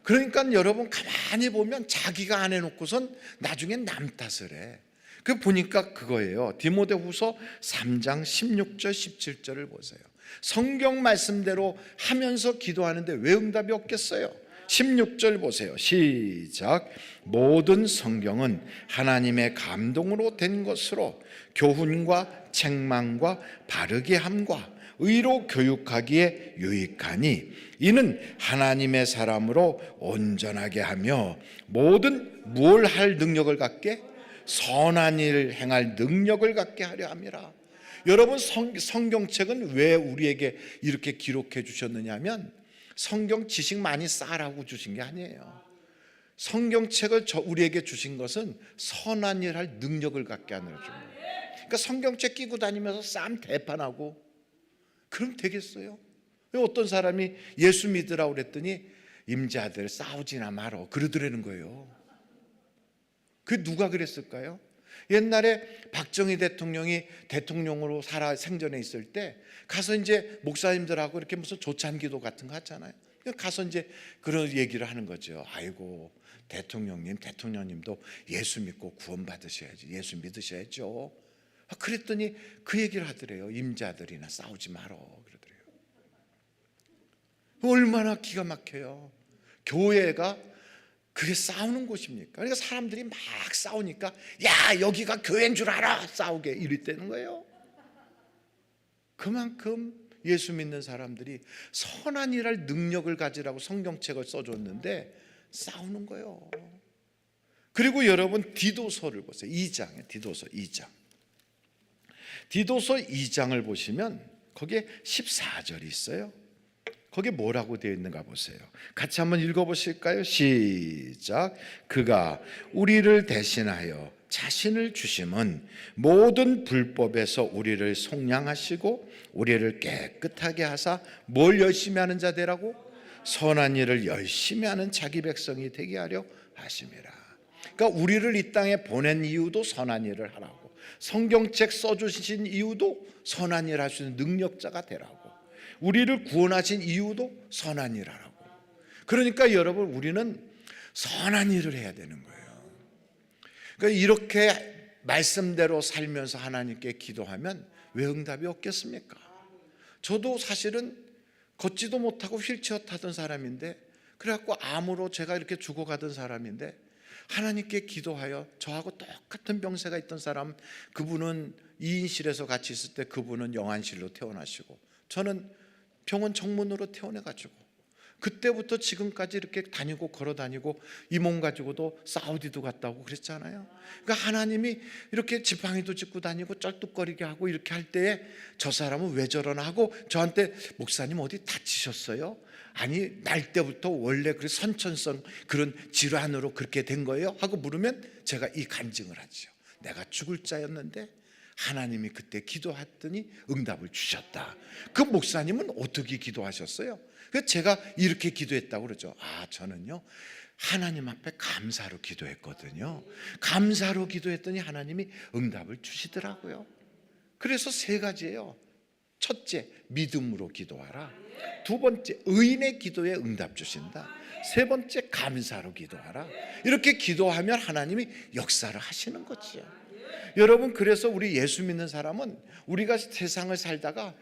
그러니까 여러분 가만히 보면 자기가 안 해놓고선 나중에 남 탓을 해. 그 보니까 그거예요. 디모데후서 3장 16절 17절을 보세요. 성경 말씀대로 하면서 기도하는데 왜 응답이 없겠어요? 16절 보세요. 시작. 모든 성경은 하나님의 감동으로 된 것으로 교훈과 책망과 바르게 함과 의로 교육하기에 유익하니, 이는 하나님의 사람으로 온전하게 하며 모든 뭘 할 능력을 갖게? 선한 일을 행할 능력을 갖게 하려 함이라. 여러분 성경책은 왜 우리에게 이렇게 기록해 주셨느냐 하면 성경 지식 많이 쌓으라고 주신 게 아니에요. 성경책을 우리에게 주신 것은 선한 일 할 능력을 갖게 하느라 준 거예요. 그러니까 성경책 끼고 다니면서 싸움 대판하고 그럼 되겠어요? 어떤 사람이 예수 믿으라고 그랬더니 임자들 싸우지나 말어 그러더라는 거예요. 그 누가 그랬을까요? 옛날에 박정희 대통령이 대통령으로 살아 생전에 있을 때 가서 이제 목사님들하고 이렇게 무슨 조찬기도 같은 거 하잖아요. 가서 이제 그런 얘기를 하는 거죠. 아이고 대통령님도 예수 믿고 구원 받으셔야지. 예수 믿으셔야죠. 그랬더니 그 얘기를 하더래요. 임자들이나 싸우지 말어 그러더래요. 얼마나 기가 막혀요. 교회가 그게 싸우는 곳입니까? 그러니까 사람들이 막 싸우니까 야 여기가 교회인 줄 알아 싸우게 이랬다는 거예요. 그만큼 예수 믿는 사람들이 선한 일할 능력을 가지라고 성경책을 써줬는데 싸우는 거예요. 그리고 여러분 디도서를 보세요. 2장에 디도서 2장. 디도서 2장을 보시면 거기에 14절이 있어요. 거기에 뭐라고 되어 있는가 보세요. 같이 한번 읽어보실까요? 시작. 그가 우리를 대신하여 자신을 주심은 모든 불법에서 우리를 속량하시고 우리를 깨끗하게 하사 뭘 열심히 하는 자 되라고? 선한 일을 열심히 하는 자기 백성이 되게 하려 하심이라. 그러니까 우리를 이 땅에 보낸 이유도 선한 일을 하라고, 성경책 써주신 이유도 선한 일 할 수 있는 능력자가 되라고, 우리를 구원하신 이유도 선한 일 하라고. 그러니까 여러분 우리는 선한 일을 해야 되는 거예요. 그러니까 이렇게 말씀대로 살면서 하나님께 기도하면 왜 응답이 없겠습니까? 저도 사실은 걷지도 못하고 휠체어 타던 사람인데, 그래갖고 암으로 제가 이렇게 죽어가던 사람인데, 하나님께 기도하여 저하고 똑같은 병세가 있던 사람, 그분은 2인실에서 같이 있을 때 그분은 영안실로 퇴원하시고 저는 병원 정문으로 퇴원해가지고 그때부터 지금까지 이렇게 다니고 걸어 다니고 이 몸 가지고도 사우디도 갔다 오고 그랬잖아요. 그러니까 하나님이 이렇게 지팡이도 짚고 다니고 쩔뚝거리게 하고 이렇게 할 때에 저 사람은 왜 저러나 하고 저한테 목사님 어디 다치셨어요? 아니 날 때부터 원래 그 선천성 그런 질환으로 그렇게 된 거예요? 하고 물으면 제가 이 간증을 하죠. 내가 죽을 자였는데 하나님이 그때 기도했더니 응답을 주셨다. 그 목사님은 어떻게 기도하셨어요? 그래서 제가 이렇게 기도했다고 그러죠. 저는요 하나님 앞에 감사로 기도했거든요. 감사로 기도했더니 하나님이 응답을 주시더라고요. 그래서 3가지예요. 첫째, 믿음으로 기도하라. 2번째, 의인의 기도에 응답 주신다. 3번째, 감사로 기도하라. 이렇게 기도하면 하나님이 역사를 하시는 거지요. 여러분, 그래서 우리 예수 믿는 사람은 우리가 세상을 살다가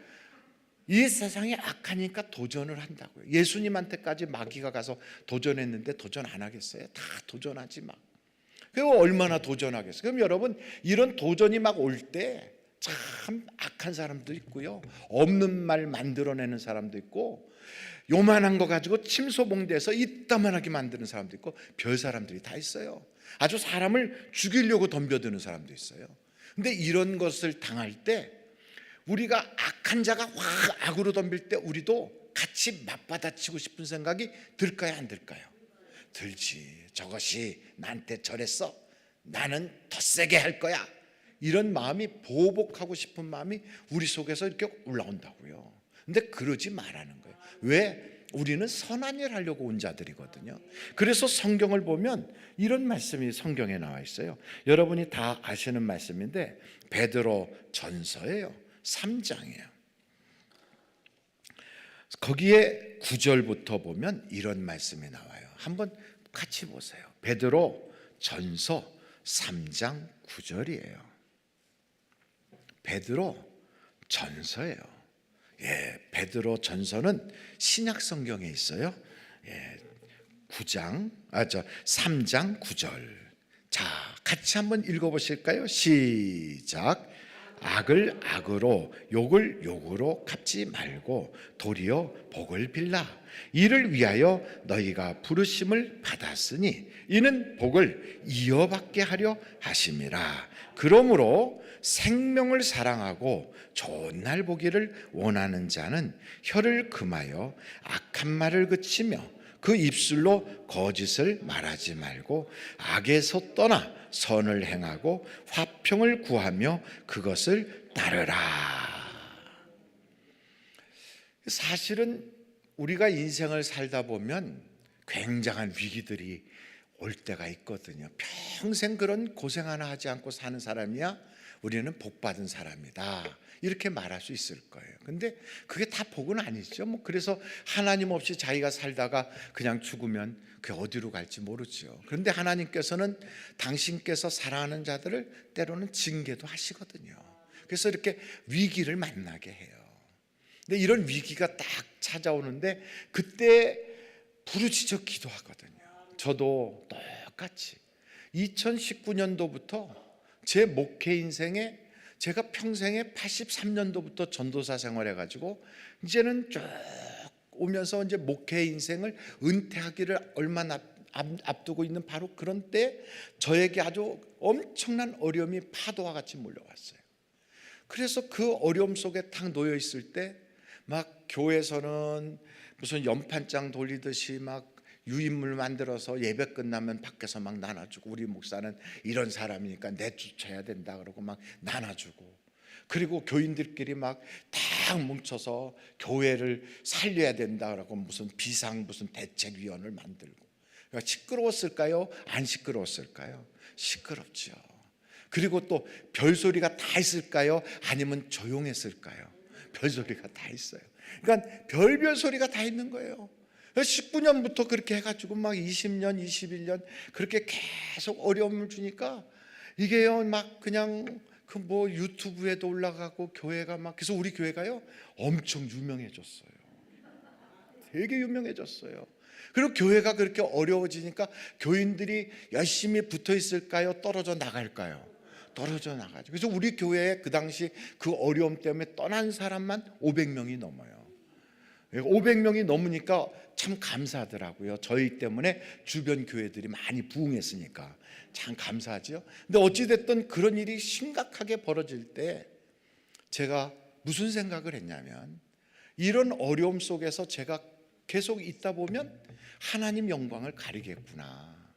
이 세상이 악하니까 도전을 한다고요. 예수님한테까지 마귀가 가서 도전했는데 도전 안 하겠어요? 다 도전하지 막. 그리고 얼마나 도전하겠어요? 그럼 여러분, 이런 도전이 막 올 때 참 악한 사람도 있고요, 없는 말 만들어내는 사람도 있고, 요만한 거 가지고 침소봉대에서 이따만하게 만드는 사람도 있고, 별 사람들이 다 있어요. 아주 사람을 죽이려고 덤벼드는 사람도 있어요. 근데 이런 것을 당할 때 우리가 악한 자가 확 악으로 덤빌 때 우리도 같이 맞받아치고 싶은 생각이 들까요, 안 들까요? 들지. 저것이 나한테 저랬어, 나는 더 세게 할 거야. 이런 마음이, 보복하고 싶은 마음이 우리 속에서 이렇게 올라온다고요. 근데 그러지 말라는 거예요. 왜? 우리는 선한 일 하려고 온 자들이거든요. 그래서 성경을 보면 이런 말씀이 성경에 나와 있어요. 여러분이 다 아시는 말씀인데 베드로 전서예요. 3장이에요. 거기에 9절부터 보면 이런 말씀이 나와요. 한번 같이 보세요. 베드로 전서 3장 9절이에요. 베드로 전서예요. 베드로 전서는 신약 성경에 있어요. 3장 9절. 자, 같이 한번 읽어보실까요? 시작. 악을 악으로 욕을 욕으로 갚지 말고 도리어 복을 빌라. 이를 위하여 너희가 부르심을 받았으니 이는 복을 이어받게 하려 하심이라. 그러므로 생명을 사랑하고 좋은 날 보기를 원하는 자는 혀를 금하여 악한 말을 그치며 그 입술로 거짓을 말하지 말고 악에서 떠나 선을 행하고 화평을 구하며 그것을 따르라. 사실은 우리가 인생을 살다 보면 굉장한 위기들이 올 때가 있거든요. 평생 그런 고생 하나 하지 않고 사는 사람이야 우리는 복 받은 사람이다, 이렇게 말할 수 있을 거예요. 근데 그게 다 복은 아니죠. 뭐 그래서 하나님 없이 자기가 살다가 그냥 죽으면 그게 어디로 갈지 모르죠. 그런데 하나님께서는 당신께서 사랑하는 자들을 때로는 징계도 하시거든요. 그래서 이렇게 위기를 만나게 해요. 근데 이런 위기가 딱 찾아오는데 그때 부르짖어 기도하거든요. 저도 똑같이 2019년도부터 제 목회 인생에 제가 평생에 83년도부터 전도사 생활해가지고 이제는 쭉 오면서 이제 목회 인생을 은퇴하기를 얼마 앞두고 있는 바로 그런 때 저에게 아주 엄청난 어려움이 파도와 같이 몰려왔어요. 그래서 그 어려움 속에 탁 놓여 있을 때 막 교회에서는 무슨 연판장 돌리듯이 막 유인물 만들어서 예배 끝나면 밖에서 막 나눠주고, 우리 목사는 이런 사람이니까 내쫓아야 된다 그러고 막 나눠주고, 그리고 교인들끼리 막 딱 뭉쳐서 교회를 살려야 된다 그러고 무슨 대책위원을 만들고. 그러니까 시끄러웠을까요? 안 시끄러웠을까요? 시끄럽죠. 그리고 또 별소리가 다 있을까요? 아니면 조용했을까요? 별소리가 다 있어요. 그러니까 별별 소리가 다 있는 거예요. 19년부터 그렇게 해가지고 막 20년, 21년 그렇게 계속 어려움을 주니까 이게요, 막 그냥 그 뭐 유튜브에도 올라가고 교회가 막, 그래서 우리 교회가요 엄청 유명해졌어요. 되게 유명해졌어요. 그리고 교회가 그렇게 어려워지니까 교인들이 열심히 붙어 있을까요? 떨어져 나갈까요? 떨어져 나가죠. 그래서 우리 교회에 그 당시 그 어려움 때문에 떠난 사람만 500명이 넘어요. 500명이 넘으니까 참 감사하더라고요. 저희 때문에 주변 교회들이 많이 부흥했으니까 참 감사하죠. 근데 어찌됐든 그런 일이 심각하게 벌어질 때 제가 무슨 생각을 했냐면, 이런 어려움 속에서 제가 계속 있다 보면 하나님 영광을 가리겠구나.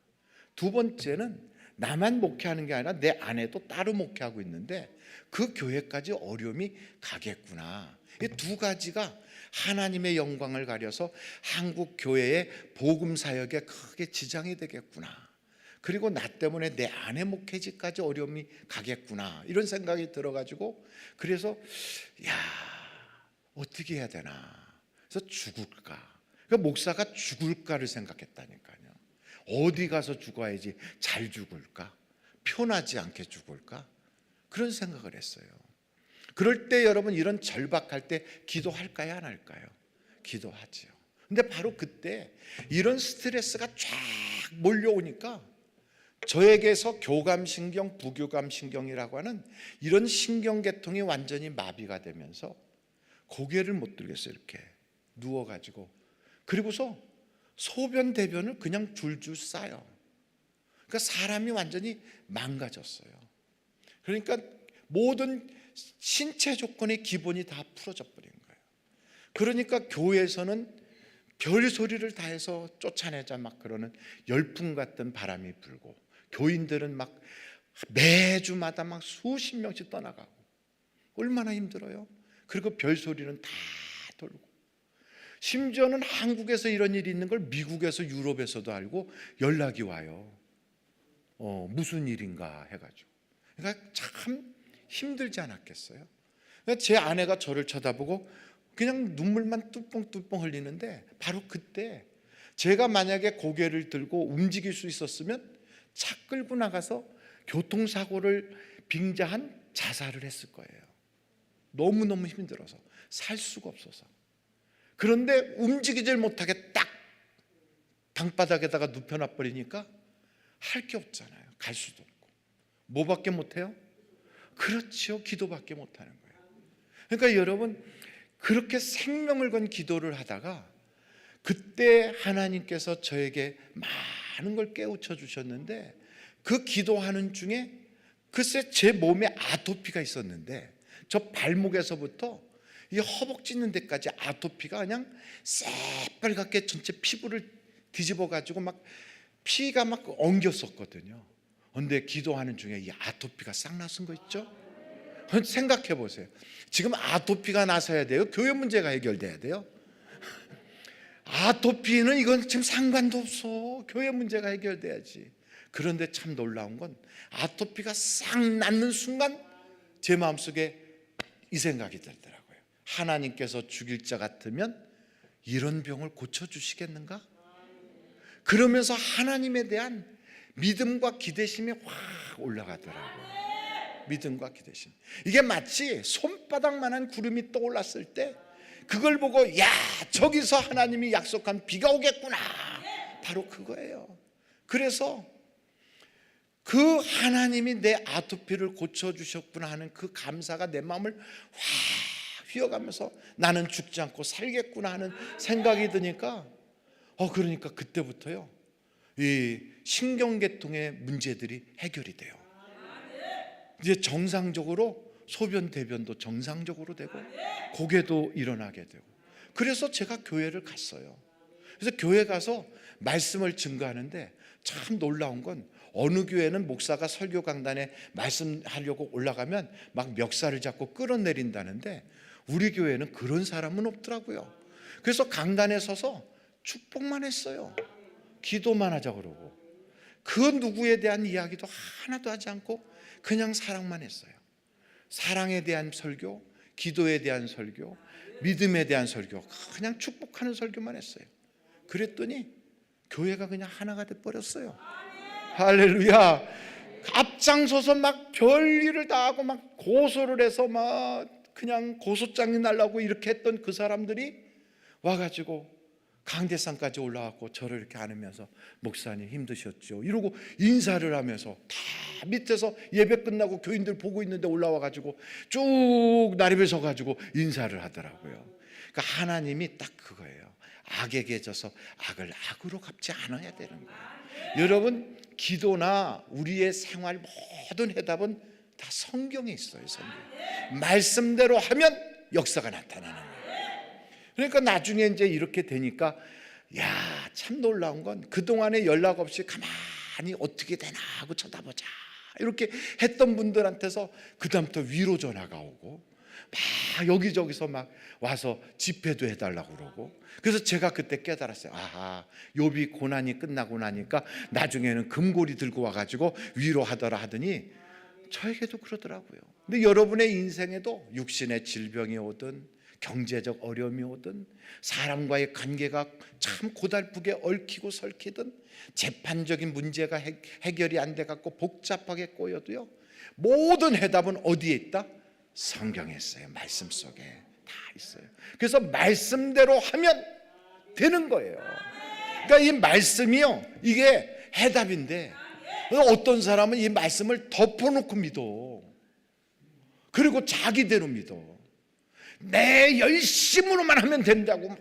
두 번째는 나만 목회하는 게 아니라 내 아내도 따로 목회하고 있는데 그 교회까지 어려움이 가겠구나. 이 두 가지가 하나님의 영광을 가려서 한국 교회의 복음 사역에 크게 지장이 되겠구나. 그리고 나 때문에 내 아내 목회지까지 어려움이 가겠구나, 이런 생각이 들어가지고, 그래서 야, 어떻게 해야 되나. 그래서 죽을까. 그러니까 목사가 죽을까를 생각했다니까요. 어디 가서 죽어야지 잘 죽을까? 편하지 않게 죽을까? 그런 생각을 했어요. 그럴 때 여러분, 이런 절박할 때 기도할까요, 안 할까요? 기도하지요. 근데 바로 그때 이런 스트레스가 쫙 몰려오니까 저에게서 교감신경, 부교감신경이라고 하는 이런 신경계통이 완전히 마비가 되면서 고개를 못 들겠어요. 이렇게 누워가지고. 그리고서 소변 대변을 그냥 줄줄 싸요. 그러니까 사람이 완전히 망가졌어요. 그러니까 모든 신체 조건의 기본이 다 풀어져 버린 거예요. 그러니까 교회에서는 별 소리를 다 해서 쫓아내자 막 그러는 열풍 같은 바람이 불고, 교인들은 막 매주마다 막 수십 명씩 떠나가고, 얼마나 힘들어요. 그리고 별 소리는 다 돌고, 심지어는 한국에서 이런 일이 있는 걸 미국에서, 유럽에서도 알고 연락이 와요. 무슨 일인가 해가지고. 그러니까 참 힘들지 않았겠어요? 그러니까 제 아내가 저를 쳐다보고 그냥 눈물만 뚜껑뚜껑 흘리는데, 바로 그때 제가 만약에 고개를 들고 움직일 수 있었으면 차 끌고 나가서 교통사고를 빙자한 자살을 했을 거예요. 너무너무 힘들어서, 살 수가 없어서. 그런데 움직이질 못하게 딱 방바닥에다가 눕혀놔 버리니까 할 게 없잖아요. 갈 수도 없고. 뭐밖에 못해요? 그렇죠. 기도밖에 못하는 거예요. 그러니까 여러분, 그렇게 생명을 건 기도를 하다가 그때 하나님께서 저에게 많은 걸 깨우쳐 주셨는데, 그 기도하는 중에 글쎄 제 몸에 아토피가 있었는데, 저 발목에서부터 이 허벅지 있는 데까지 아토피가 그냥 새빨갛게 전체 피부를 뒤집어 가지고 막 피가 막 엉겼었거든요. 그런데 기도하는 중에 이 아토피가 싹 나선 거 있죠? 생각해 보세요. 지금 아토피가 나서야 돼요? 교회 문제가 해결돼야 돼요? 아토피는 이건 지금 상관도 없어. 교회 문제가 해결돼야지. 그런데 참 놀라운 건 아토피가 싹 낫는 순간 제 마음속에 이 생각이 들더라고요. 하나님께서 죽일 자 같으면 이런 병을 고쳐주시겠는가? 그러면서 하나님에 대한 믿음과 기대심이 확 올라가더라고요. 믿음과 기대심. 이게 마치 손바닥만한 구름이 떠올랐을 때 그걸 보고 야, 저기서 하나님이 약속한 비가 오겠구나. 바로 그거예요. 그래서 그 하나님이 내 아토피를 고쳐주셨구나 하는 그 감사가 내 마음을 확 휘어가면서 나는 죽지 않고 살겠구나 하는 생각이 드니까 그러니까 그때부터요 이 신경계통의 문제들이 해결이 돼요. 이제 정상적으로 소변 대변도 정상적으로 되고 고개도 일어나게 되고. 그래서 제가 교회를 갔어요. 그래서 교회 가서 말씀을 증거하는데 참 놀라운 건 어느 교회는 목사가 설교 강단에 말씀하려고 올라가면 막 멱살을 잡고 끌어내린다는데 우리 교회는 그런 사람은 없더라고요. 그래서 강단에 서서 축복만 했어요. 기도만 하자 그러고 그 누구에 대한 이야기도 하나도 하지 않고 그냥 사랑만 했어요. 사랑에 대한 설교, 기도에 대한 설교, 믿음에 대한 설교, 그냥 축복하는 설교만 했어요. 그랬더니 교회가 그냥 하나가 돼버렸어요. 할렐루야. 앞장서서 막 별일을 다 하고 막 고소를 해서 막 그냥 고소장이 날라고 이렇게 했던 그 사람들이 와가지고 강대상까지 올라왔고 저를 이렇게 안으면서 목사님 힘드셨죠 이러고 인사를 하면서 다 밑에서 예배 끝나고 교인들 보고 있는데 올라와가지고 쭉 나리배 서가지고 인사를 하더라고요. 그러니까 하나님이 딱 그거예요. 악에게 져서 악을 악으로 갚지 않아야 되는 거예요. 여러분 기도나 우리의 생활 모든 해답은 다 성경에 있어요. 성경 말씀대로 하면 역사가 나타나는 거예요. 그러니까 나중에 이제 이렇게 되니까 야, 참 놀라운 건 그동안에 연락 없이 가만히 어떻게 되나 하고 쳐다보자 이렇게 했던 분들한테서 그다음부터 위로 전화가 오고 막 여기저기서 막 와서 집회도 해달라고 그러고. 그래서 제가 그때 깨달았어요. 아하, 욥이 고난이 끝나고 나니까 나중에는 금고리 들고 와가지고 위로하더라 하더니 저에게도 그러더라고요. 근데 여러분의 인생에도 육신의 질병이 오든 경제적 어려움이 오든 사람과의 관계가 참 고달프게 얽히고 설키든 재판적인 문제가 해결이 안 돼 갖고 복잡하게 꼬여도요 모든 해답은 어디에 있다? 성경에 있어요. 말씀 속에 다 있어요. 그래서 말씀대로 하면 되는 거예요. 그러니까 이 말씀이요 이게 해답인데 어떤 사람은 이 말씀을 덮어놓고 믿어. 그리고 자기대로 믿어. 내 열심으로만 하면 된다고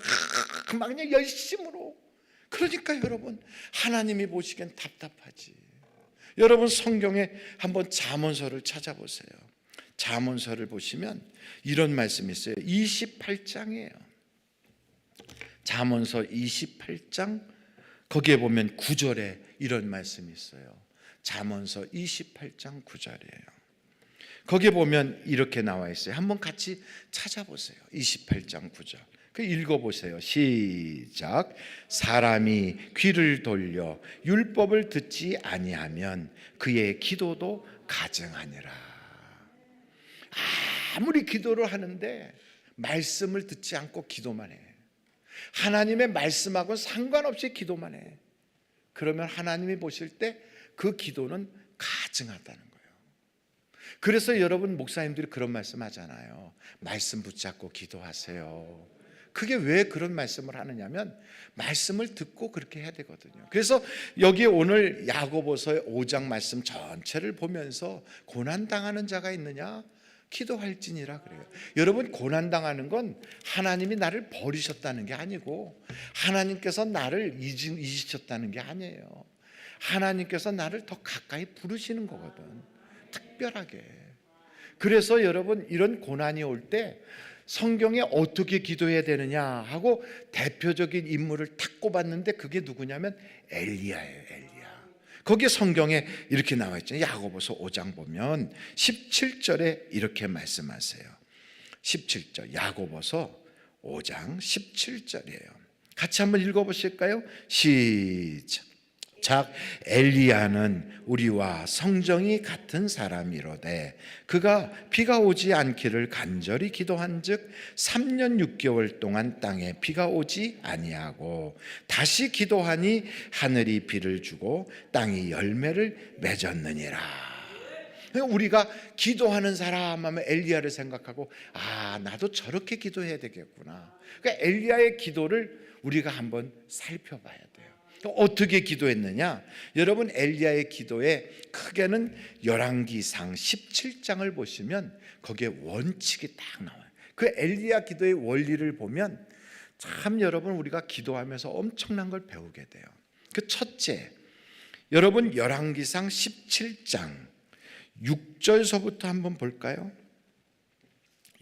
막 그냥 열심으로. 그러니까 여러분 하나님이 보시기엔 답답하지. 여러분 성경에 한번 잠언서를 찾아보세요. 잠언서를 보시면 이런 말씀이 있어요. 28장이에요. 잠언서 28장 거기에 보면 9절에 이런 말씀이 있어요. 잠언서 28장 9절이에요. 거기에 보면 이렇게 나와 있어요. 한번 같이 찾아보세요. 28장 9절. 그 읽어보세요. 시작. 사람이 귀를 돌려 율법을 듣지 아니하면 그의 기도도 가증하니라. 아무리 기도를 하는데 말씀을 듣지 않고 기도만 해. 하나님의 말씀하고는 상관없이 기도만 해. 그러면 하나님이 보실 때 그 기도는 가증하다는 거예요. 그래서 여러분 목사님들이 그런 말씀 하잖아요. 말씀 붙잡고 기도하세요. 그게 왜 그런 말씀을 하느냐면 말씀을 듣고 그렇게 해야 되거든요. 그래서 여기 오늘 야고보서의 5장 말씀 전체를 보면서 고난당하는 자가 있느냐? 기도할지니라 그래요. 여러분 고난당하는 건 하나님이 나를 버리셨다는 게 아니고 하나님께서 나를 잊으셨다는 게 아니에요. 하나님께서 나를 더 가까이 부르시는 거거든. 특별하게. 그래서 여러분 이런 고난이 올 때 성경에 어떻게 기도해야 되느냐 하고 대표적인 인물을 탁 꼽았는데 그게 누구냐면 엘리야예요. 엘리야. 거기에 성경에 이렇게 나와 있죠. 야고보서 5장 보면 17절에 이렇게 말씀하세요. 17절 야고보서 5장 17절이에요. 같이 한번 읽어보실까요? 시작. 엘리야는 우리와 성정이 같은 사람이로되 그가 비가 오지 않기를 간절히 기도한즉 3년 6개월 동안 땅에 비가 오지 아니하고 다시 기도하니 하늘이 비를 주고 땅이 열매를 맺었느니라. 우리가 기도하는 사람 하면 엘리야를 생각하고 나도 저렇게 기도해야 되겠구나. 그러니까 엘리야의 기도를 우리가 한번 살펴봐야 돼요. 어떻게 기도했느냐? 여러분, 엘리야의 기도에 크게는 열왕기상 17장을 보시면 거기에 원칙이 딱 나와요. 그 엘리야 기도의 원리를 보면 참 여러분 우리가 기도하면서 엄청난 걸 배우게 돼요. 그 첫째, 여러분 열왕기상 17장 6절서부터 한번 볼까요?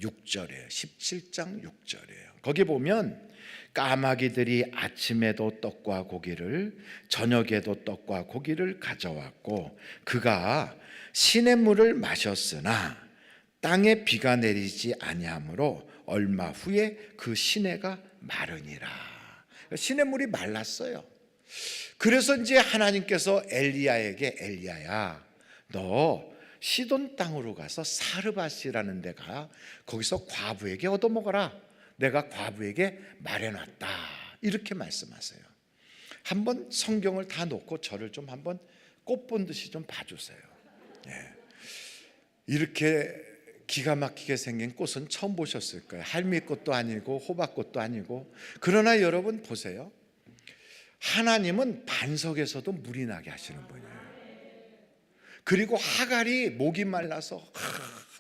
6절이에요. 17장 6절이에요. 거기 보면 까마귀들이 아침에도 떡과 고기를 저녁에도 떡과 고기를 가져왔고 그가 시냇물을 마셨으나 땅에 비가 내리지 아니하므로 얼마 후에 그 시내가 마르니라. 시냇물이 말랐어요. 그래서 이제 하나님께서 엘리야에게 엘리야야 너 시돈 땅으로 가서 사르밧이라는 데가 거기서 과부에게 얻어먹어라. 내가 과부에게 말해놨다. 이렇게 말씀하세요. 한번 성경을 다 놓고 저를 좀 한번 꽃 본 듯이 좀 봐주세요. 이렇게 기가 막히게 생긴 꽃은 처음 보셨을 거예요. 할미꽃도 아니고 호박꽃도 아니고. 그러나 여러분 보세요. 하나님은 반석에서도 물이 나게 하시는 분이에요. 그리고 하갈이 목이 말라서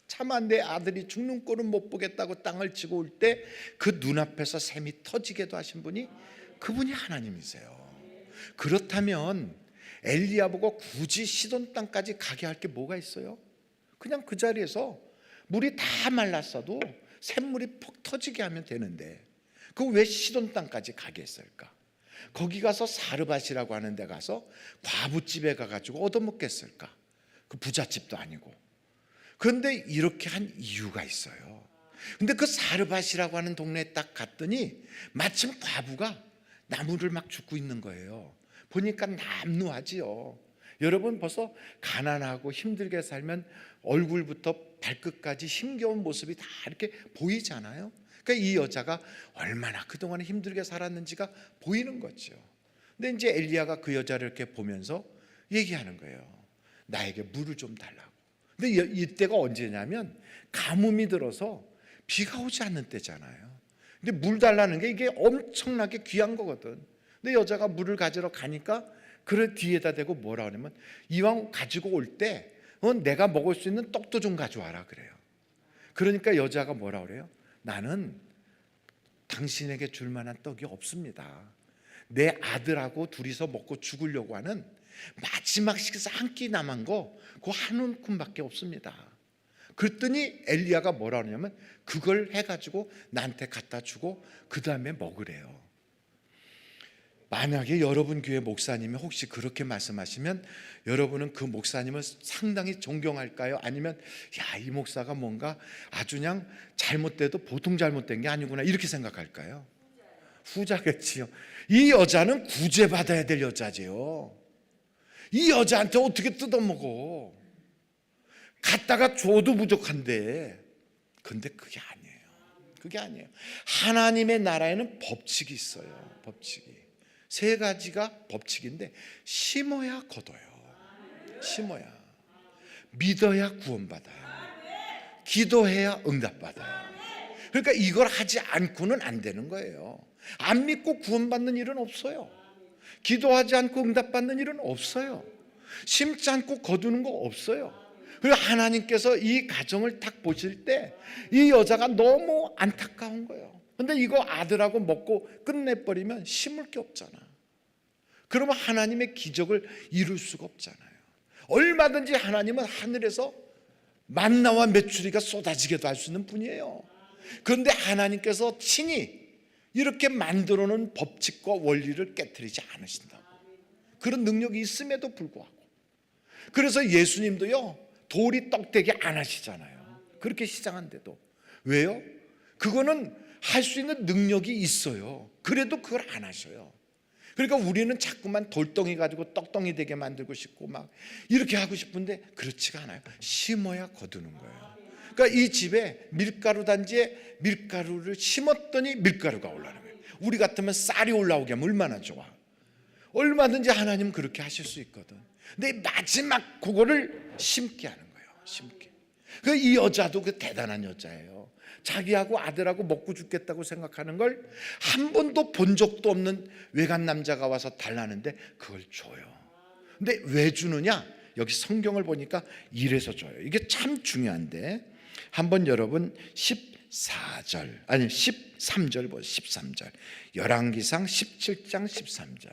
차마 내 아들이 죽는 꼴은 못 보겠다고 땅을 치고 올 때 그 눈앞에서 샘이 터지게도 하신 분이 그분이 하나님이세요. 그렇다면 엘리야 보고 굳이 시돈 땅까지 가게 할 게 뭐가 있어요? 그냥 그 자리에서 물이 다 말랐어도 샘물이 폭 터지게 하면 되는데 그 왜 시돈 땅까지 가게 했을까? 거기 가서 사르밧이라고 하는 데 가서 과부집에 가가지고 얻어먹겠을까? 그 부잣집도 아니고. 그런데 이렇게 한 이유가 있어요. 근데 그 사르밧이라고 하는 동네에 딱 갔더니 마침 과부가 나무를 막 줍고 있는 거예요. 보니까 남루하지요. 여러분 벌써 가난하고 힘들게 살면 얼굴부터 발끝까지 힘겨운 모습이 다 이렇게 보이잖아요. 그러니까 이 여자가 얼마나 그동안 힘들게 살았는지가 보이는 거죠. 근데 이제 엘리야가 그 여자를 이렇게 보면서 얘기하는 거예요. 나에게 물을 좀 달라고. 근데 이때가 언제냐면 가뭄이 들어서 비가 오지 않는 때잖아요. 근데 물 달라는 게 이게 엄청나게 귀한 거거든. 근데 여자가 물을 가지러 가니까 그 뒤에다 대고 뭐라 하냐면 이왕 가지고 올 때 내가 먹을 수 있는 떡도 좀 가져와라 그래요. 그러니까 여자가 뭐라 그래요? 나는 당신에게 줄 만한 떡이 없습니다. 내 아들하고 둘이서 먹고 죽으려고 하는 마지막 식사 한 끼 남은 거 그 한 움큼밖에 없습니다. 그랬더니 엘리야가 뭐라 하냐면 그걸 해가지고 나한테 갖다 주고 그 다음에 먹으래요. 만약에 여러분 교회 목사님이 혹시 그렇게 말씀하시면 여러분은 그 목사님을 상당히 존경할까요? 아니면 이 목사가 뭔가 아주 그냥 잘못돼도 보통 잘못된 게 아니구나 이렇게 생각할까요? 후자겠지요. 이 여자는 구제받아야 될 여자지요. 이 여자한테 어떻게 뜯어먹어? 갖다가 줘도 부족한데. 근데 그게 아니에요. 그게 아니에요. 하나님의 나라에는 법칙이 있어요. 법칙이. 3가지가 법칙인데 심어야 거둬요. 심어야. 믿어야 구원받아요. 기도해야 응답받아요. 그러니까 이걸 하지 않고는 안 되는 거예요. 안 믿고 구원받는 일은 없어요. 기도하지 않고 응답받는 일은 없어요. 심지 않고 거두는 거 없어요. 그리고 하나님께서 이 가정을 딱 보실 때 이 여자가 너무 안타까운 거예요. 근데 이거 아들하고 먹고 끝내버리면 심을 게 없잖아. 그러면 하나님의 기적을 이룰 수가 없잖아요. 얼마든지 하나님은 하늘에서 만나와 메추리가 쏟아지게도 할 수 있는 분이에요. 그런데 하나님께서 친히 이렇게 만들어 놓은 법칙과 원리를 깨트리지 않으신다고. 그런 능력이 있음에도 불구하고. 그래서 예수님도요 돌이 떡되게 안 하시잖아요. 그렇게 시장한데도. 왜요? 그거는 할 수 있는 능력이 있어요. 그래도 그걸 안 하셔요. 그러니까 우리는 자꾸만 돌덩이 가지고 떡덩이 되게 만들고 싶고 막 이렇게 하고 싶은데 그렇지가 않아요. 심어야 거두는 거예요. 그러니까 이 집에 밀가루 단지에 밀가루를 심었더니 밀가루가 올라오는 거예요. 우리 같으면 쌀이 올라오게 하면 얼마나 좋아. 얼마든지 하나님은 그렇게 하실 수 있거든. 근데 마지막 그거를 심게 하는 거예요. 심게. 그 이 여자도 그 대단한 여자예요. 자기하고 아들하고 먹고 죽겠다고 생각하는 걸 한 번도 본 적도 없는 외간 남자가 와서 달라는데 그걸 줘요. 근데 왜 주느냐? 여기 성경을 보니까 이래서 줘요. 이게 참 중요한데 한번 여러분 13절 보세요. 13절 열왕기상 17장 13절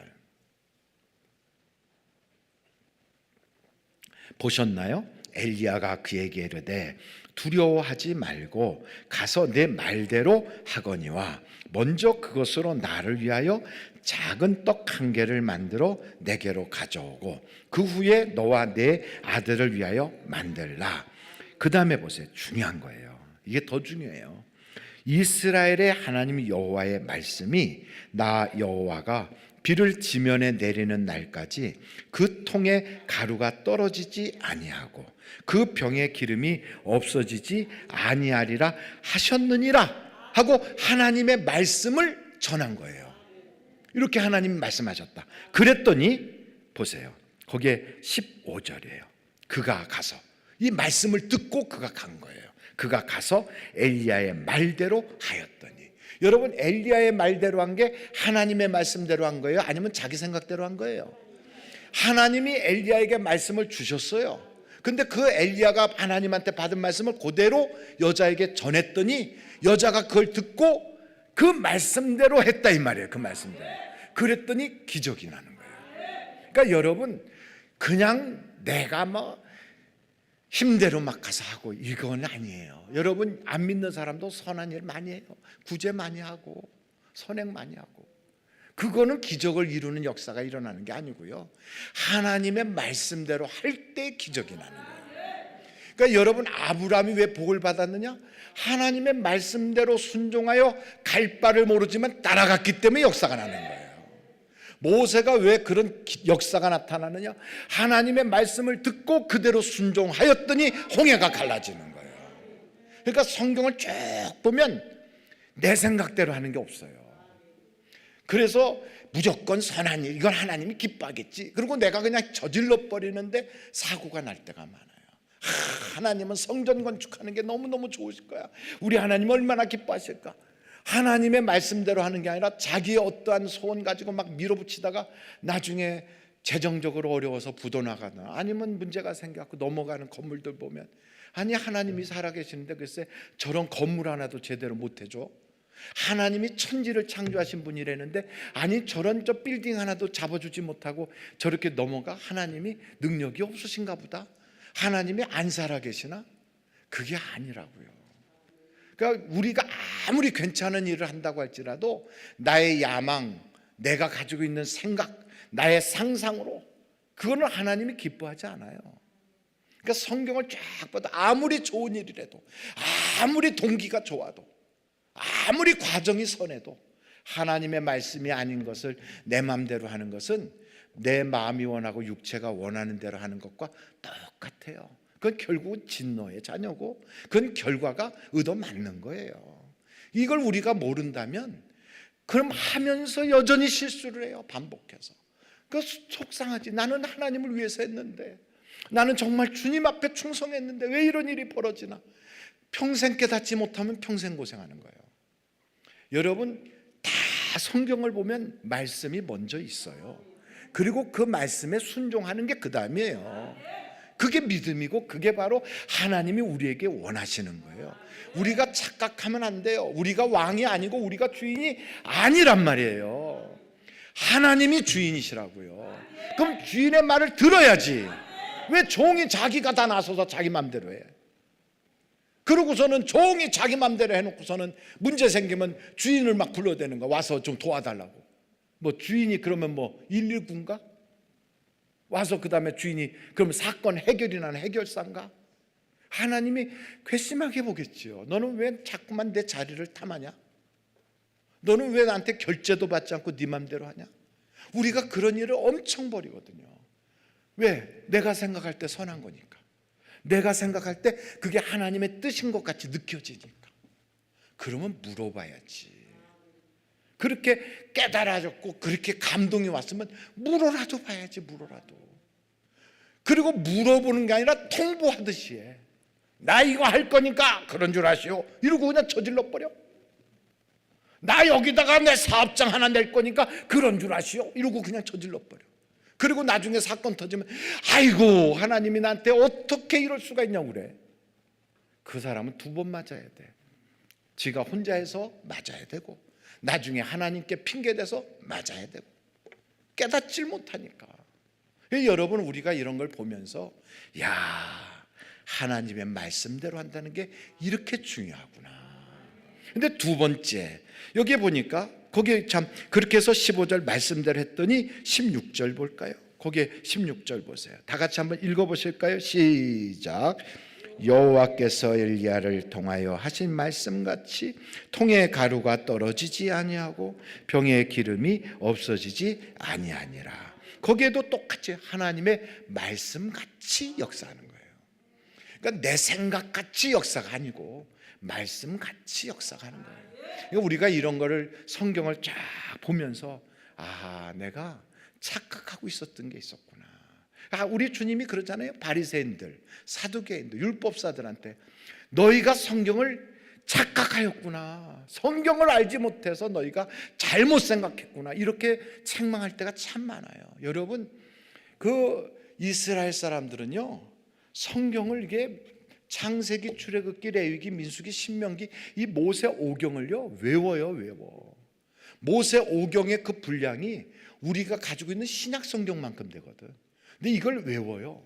보셨나요? 엘리야가 그에게 이르되 두려워하지 말고 가서 내 말대로 하거니와 먼저 그것으로 나를 위하여 작은 떡 한 개를 만들어 내게로 가져오고 그 후에 너와 내 아들을 위하여 만들라. 그 다음에 보세요. 중요한 거예요. 이게 더 중요해요. 이스라엘의 하나님 여호와의 말씀이 나 여호와가 비를 지면에 내리는 날까지 그 통에 가루가 떨어지지 아니하고 그 병의 기름이 없어지지 아니하리라 하셨느니라 하고 하나님의 말씀을 전한 거예요. 이렇게 하나님이 말씀하셨다. 그랬더니 보세요. 거기에 15절이에요. 그가 가서 이 말씀을 듣고 그가 간 거예요. 그가 가서 엘리야의 말대로 하였더니 여러분 엘리야의 말대로 한 게 하나님의 말씀대로 한 거예요? 아니면 자기 생각대로 한 거예요? 하나님이 엘리야에게 말씀을 주셨어요. 근데 그 엘리야가 하나님한테 받은 말씀을 그대로 여자에게 전했더니 여자가 그걸 듣고 그 말씀대로 했다 이 말이에요. 그 말씀대로. 그랬더니 기적이 나는 거예요. 그러니까 여러분 그냥 내가 뭐 힘대로 막 가서 하고 이건 아니에요. 여러분 안 믿는 사람도 선한 일 많이 해요. 구제 많이 하고 선행 많이 하고 그거는 기적을 이루는 역사가 일어나는 게 아니고요. 하나님의 말씀대로 할 때 기적이 나는 거예요. 그러니까 여러분 아브라함이 왜 복을 받았느냐? 하나님의 말씀대로 순종하여 갈 바를 모르지만 따라갔기 때문에 역사가 나는 거예요. 모세가 왜 그런 역사가 나타나느냐? 하나님의 말씀을 듣고 그대로 순종하였더니 홍해가 갈라지는 거예요. 그러니까 성경을 쭉 보면 내 생각대로 하는 게 없어요. 그래서 무조건 선한 일, 이건 하나님이 기뻐하겠지. 그리고 내가 그냥 저질러 버리는데 사고가 날 때가 많아요. 하나님은 성전 건축하는 게 너무너무 좋으실 거야. 우리 하나님 얼마나 기뻐하실까? 하나님의 말씀대로 하는 게 아니라 자기의 어떠한 소원 가지고 막 밀어붙이다가 나중에 재정적으로 어려워서 부도나가거나 아니면 문제가 생겨서 넘어가는 건물들 보면 아니 하나님이 살아계시는데 글쎄 저런 건물 하나도 제대로 못 해줘. 하나님이 천지를 창조하신 분이라는데 아니 저런 저 빌딩 하나도 잡아주지 못하고 저렇게 넘어가. 하나님이 능력이 없으신가 보다. 하나님이 안 살아계시나? 그게 아니라고요. 그러니까 우리가 아무리 괜찮은 일을 한다고 할지라도 나의 야망, 내가 가지고 있는 생각, 나의 상상으로 그거는 하나님이 기뻐하지 않아요. 그러니까 성경을 쫙 봐도 아무리 좋은 일이라도 아무리 동기가 좋아도 아무리 과정이 선해도 하나님의 말씀이 아닌 것을 내 마음대로 하는 것은 내 마음이 원하고 육체가 원하는 대로 하는 것과 똑같아요. 그건 결국은 진노의 자녀고 그건 결과가 얻어맞는 거예요. 이걸 우리가 모른다면 그럼 하면서 여전히 실수를 해요. 반복해서. 그 속상하지. 나는 하나님을 위해서 했는데 나는 정말 주님 앞에 충성했는데 왜 이런 일이 벌어지나. 평생 깨닫지 못하면 평생 고생하는 거예요. 여러분 다 성경을 보면 말씀이 먼저 있어요. 그리고 그 말씀에 순종하는 게 그 다음이에요. 그게 믿음이고 그게 바로 하나님이 우리에게 원하시는 거예요. 우리가 착각하면 안 돼요. 우리가 왕이 아니고 우리가 주인이 아니란 말이에요. 하나님이 주인이시라고요. 그럼 주인의 말을 들어야지. 왜 종이 자기가 다 나서서 자기 맘대로 해? 그러고서는 종이 자기 맘대로 해놓고서는 문제 생기면 주인을 막 불러대는 거야. 와서 좀 도와달라고. 뭐 주인이 그러면 뭐 119인가? 와서 그 다음에 주인이 그럼 사건 해결이 나는 해결사인가? 하나님이 괘씸하게 보겠지요. 너는 왜 자꾸만 내 자리를 탐하냐? 너는 왜 나한테 결제도 받지 않고 네 맘대로 하냐? 우리가 그런 일을 엄청 벌이거든요. 왜? 내가 생각할 때 선한 거니까. 내가 생각할 때 그게 하나님의 뜻인 것 같이 느껴지니까. 그러면 물어봐야지. 그렇게 깨달아졌고 그렇게 감동이 왔으면 물어라도 봐야지. 물어라도. 그리고 물어보는 게 아니라 통보하듯이 해. 나 이거 할 거니까 그런 줄 아시오. 이러고 그냥 저질러 버려. 나 여기다가 내 사업장 하나 낼 거니까 그런 줄 아시오. 이러고 그냥 저질러 버려. 그리고 나중에 사건 터지면 아이고 하나님이 나한테 어떻게 이럴 수가 있냐고 그래. 그 사람은 두 번 맞아야 돼. 지가 혼자 해서 맞아야 되고 나중에 하나님께 핑계대서 맞아야 되고 깨닫질 못하니까. 여러분 우리가 이런 걸 보면서 야 하나님의 말씀대로 한다는 게 이렇게 중요하구나. 근데 두 번째 여기 보니까 거기에 참 그렇게 해서 15절 말씀대로 했더니 16절 볼까요? 거기에 16절 보세요. 다 같이 한번 읽어보실까요? 시작. 여호와께서 엘리야를 통하여 하신 말씀같이 통에 가루가 떨어지지 아니하고 병에 기름이 없어지지 아니하니라. 거기에도 똑같이 하나님의 말씀같이 역사하는 거예요. 그러니까 내 생각같이 역사가 아니고 말씀같이 역사하는 거예요. 그러니까 우리가 이런 거를 성경을 쫙 보면서 아 내가 착각하고 있었던 게 있었구나. 우리 주님이 그러잖아요. 바리새인들, 사두개인들, 율법사들한테 너희가 성경을 착각하였구나. 성경을 알지 못해서 너희가 잘못 생각했구나. 이렇게 책망할 때가 참 많아요. 여러분 그 이스라엘 사람들은요 성경을 이게 창세기, 출애굽기, 레위기, 민수기, 신명기 이 모세 오경을요 외워. 모세 오경의 그 분량이 우리가 가지고 있는 신약 성경만큼 되거든. 근데 이걸 외워요.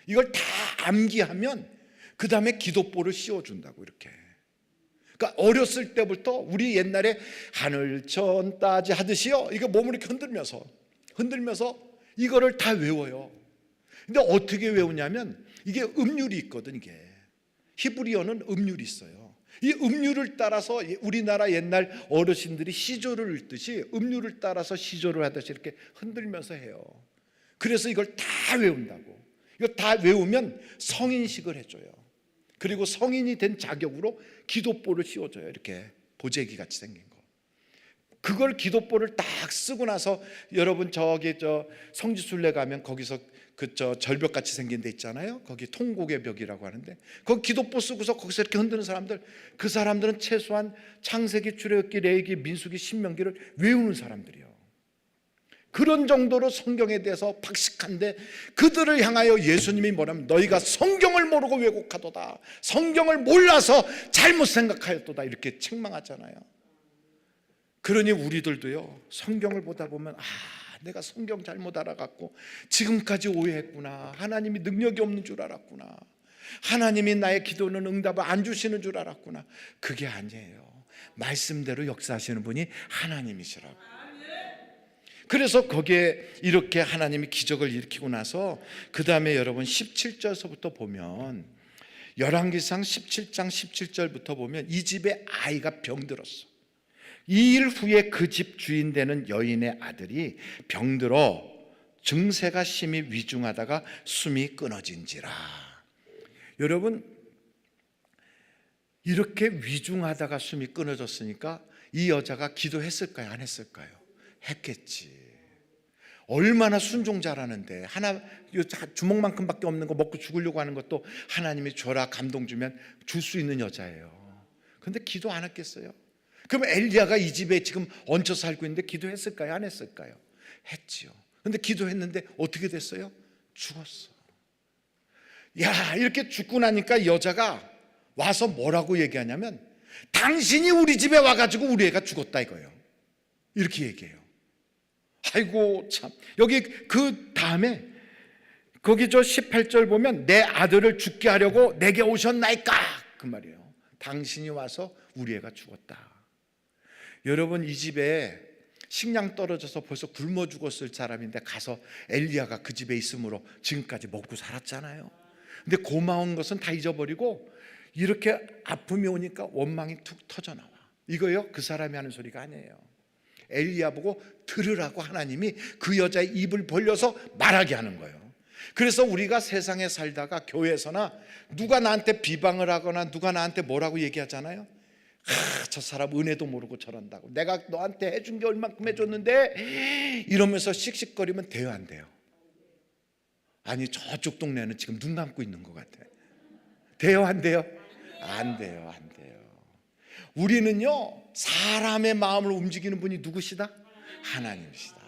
이걸 다 암기하면 그 다음에 기도뽀를 씌워준다고 이렇게. 그러니까 어렸을 때부터 우리 옛날에 하늘천 따지 하듯이요. 이거 몸을 이렇게 흔들면서 이거를 다 외워요. 근데 어떻게 외우냐면 이게 음률이 있거든. 이게 히브리어는 음률이 있어요. 이 음률을 따라서 우리나라 옛날 어르신들이 시조를 읽듯이 음률을 따라서 시조를 하듯이 이렇게 흔들면서 해요. 그래서 이걸 다 외운다고. 이거 다 외우면 성인식을 해줘요. 그리고 성인이 된 자격으로 기도뽀를 씌워줘요. 이렇게 보재기 같이 생긴 거. 그걸 기도뽀를 딱 쓰고 나서 여러분 저기 성지순례 가면 거기서 절벽 같이 생긴 데 있잖아요. 거기 통곡의 벽이라고 하는데 거기 기도뽀 쓰고서 거기서 이렇게 흔드는 사람들, 그 사람들은 최소한 창세기, 출애굽기, 레위기, 민수기, 신명기를 외우는 사람들이요. 그런 정도로 성경에 대해서 박식한데 그들을 향하여 예수님이 뭐라면 너희가 성경을 모르고 왜곡하도다. 성경을 몰라서 잘못 생각하였도다. 이렇게 책망하잖아요. 그러니 우리들도요 성경을 보다 보면 내가 성경 잘못 알아갖고 지금까지 오해했구나. 하나님이 능력이 없는 줄 알았구나. 하나님이 나의 기도는 응답을 안 주시는 줄 알았구나. 그게 아니에요. 말씀대로 역사하시는 분이 하나님이시라고. 그래서 거기에 이렇게 하나님이 기적을 일으키고 나서 그 다음에 여러분 17절서부터 보면 열왕기상 17장 17절부터 보면 이 집에 아이가 병들었어. 2일 후에 그 집 주인 되는 여인의 아들이 병들어 증세가 심히 위중하다가 숨이 끊어진지라. 여러분 이렇게 위중하다가 숨이 끊어졌으니까 이 여자가 기도했을까요? 안 했을까요? 했겠지. 얼마나 순종자라는데 하나 주먹만큼밖에 없는 거 먹고 죽으려고 하는 것도 하나님이 줘라 감동 주면 줄 수 있는 여자예요. 근데 기도 안 했겠어요? 그럼 엘리야가 이 집에 지금 얹혀 살고 있는데 기도했을까요? 안 했을까요? 했지요. 근데 기도했는데 어떻게 됐어요? 죽었어. 야, 이렇게 죽고 나니까 여자가 와서 뭐라고 얘기하냐면 당신이 우리 집에 와가지고 우리 애가 죽었다 이거예요. 이렇게 얘기해요. 아이고 참. 여기 그 다음에 거기 18절 보면 내 아들을 죽게 하려고 내게 오셨나이까 그 말이에요. 당신이 와서 우리 애가 죽었다. 여러분 이 집에 식량 떨어져서 벌써 굶어 죽었을 사람인데 가서 엘리야가 그 집에 있으므로 지금까지 먹고 살았잖아요. 근데 고마운 것은 다 잊어버리고 이렇게 아픔이 오니까 원망이 툭 터져 나와. 이거요, 그 사람이 하는 소리가 아니에요. 엘리야 보고 들으라고 하나님이 그 여자의 입을 벌려서 말하게 하는 거예요. 그래서 우리가 세상에 살다가 교회에서나 누가 나한테 비방을 하거나 누가 나한테 뭐라고 얘기하잖아요. 저 사람 은혜도 모르고 저런다고, 내가 너한테 해준 게 얼만큼 해줬는데, 이러면서 씩씩거리면 돼요, 안 돼요? 아니, 저쪽 동네는 지금 눈 감고 있는 것 같아. 돼요, 안 돼요? 안 돼요, 안 돼요. 우리는요, 사람의 마음을 움직이는 분이 누구시다? 하나님이시다.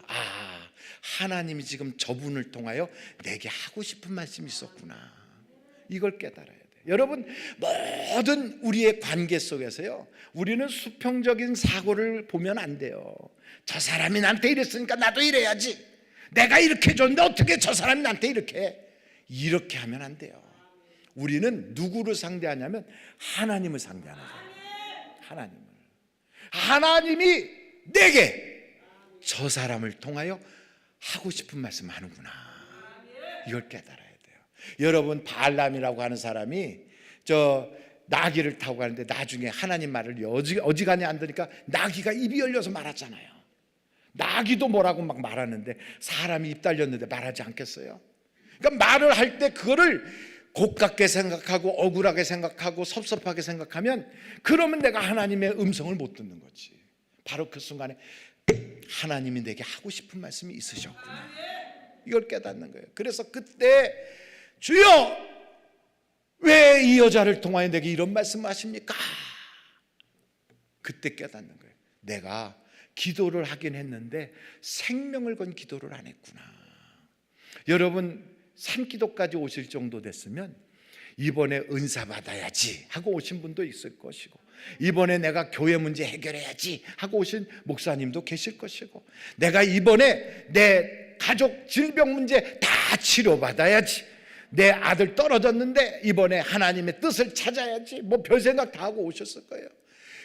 하나님이 지금 저분을 통하여 내게 하고 싶은 말씀이 있었구나. 이걸 깨달아야 돼요. 여러분, 모든 우리의 관계 속에서요, 우리는 수평적인 사고를 보면 안 돼요. 저 사람이 나한테 이랬으니까 나도 이래야지, 내가 이렇게 줬는데 어떻게 저 사람이 나한테 이렇게 하면 안 돼요. 우리는 누구를 상대하냐면 하나님을 상대하는 거예요. 하나님이 내게 저 사람을 통하여 하고 싶은 말씀을 하는구나. 이걸 깨달아야 돼요. 여러분, 발람이라고 하는 사람이 저 나귀를 타고 가는데 나중에 하나님 말을 어지간히 안 들으니까 나귀가 입이 열려서 말았잖아요. 나귀도 뭐라고 막 말하는데 사람이 입 달렸는데 말하지 않겠어요? 그러니까 말을 할 때 그거를 고깝게 생각하고 억울하게 생각하고 섭섭하게 생각하면, 그러면 내가 하나님의 음성을 못 듣는 거지. 바로 그 순간에 하나님이 내게 하고 싶은 말씀이 있으셨구나, 이걸 깨닫는 거예요. 그래서 그때 주여, 왜 이 여자를 통하여 내게 이런 말씀을 하십니까? 그때 깨닫는 거예요. 내가 기도를 하긴 했는데 생명을 건 기도를 안 했구나. 여러분, 산기도까지 오실 정도 됐으면 이번에 은사 받아야지 하고 오신 분도 있을 것이고, 이번에 내가 교회 문제 해결해야지 하고 오신 목사님도 계실 것이고, 내가 이번에 내 가족 질병 문제 다 치료받아야지, 내 아들 떨어졌는데 이번에 하나님의 뜻을 찾아야지, 뭐 별 생각 다 하고 오셨을 거예요.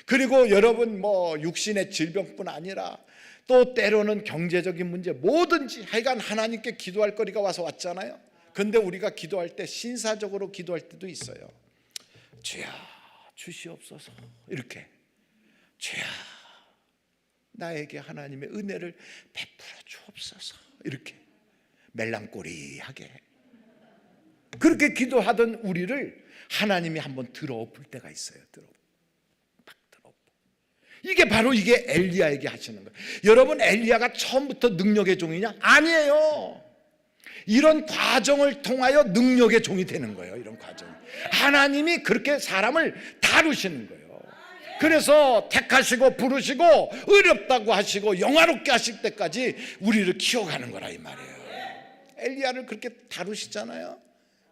그리고 여러분, 뭐 육신의 질병뿐 아니라 또 때로는 경제적인 문제, 뭐든지 하여간 하나님께 기도할 거리가 와서 왔잖아요. 근데 우리가 기도할 때 신사적으로 기도할 때도 있어요. 주여 주시옵소서, 이렇게. 주여 나에게 하나님의 은혜를 베풀어 주옵소서, 이렇게 멜랑꼬리하게. 그렇게 기도하던 우리를 하나님이 한번 들어엎을 때가 있어요. 이게 바로 이게 엘리야에게 하시는 거예요. 여러분, 엘리야가 처음부터 능력의 종이냐? 아니에요. 이런 과정을 통하여 능력의 종이 되는 거예요. 이런 과정, 하나님이 그렇게 사람을 다루시는 거예요. 그래서 택하시고 부르시고 어렵다고 하시고 영화롭게 하실 때까지 우리를 키워가는 거라, 이 말이에요. 엘리야를 그렇게 다루시잖아요.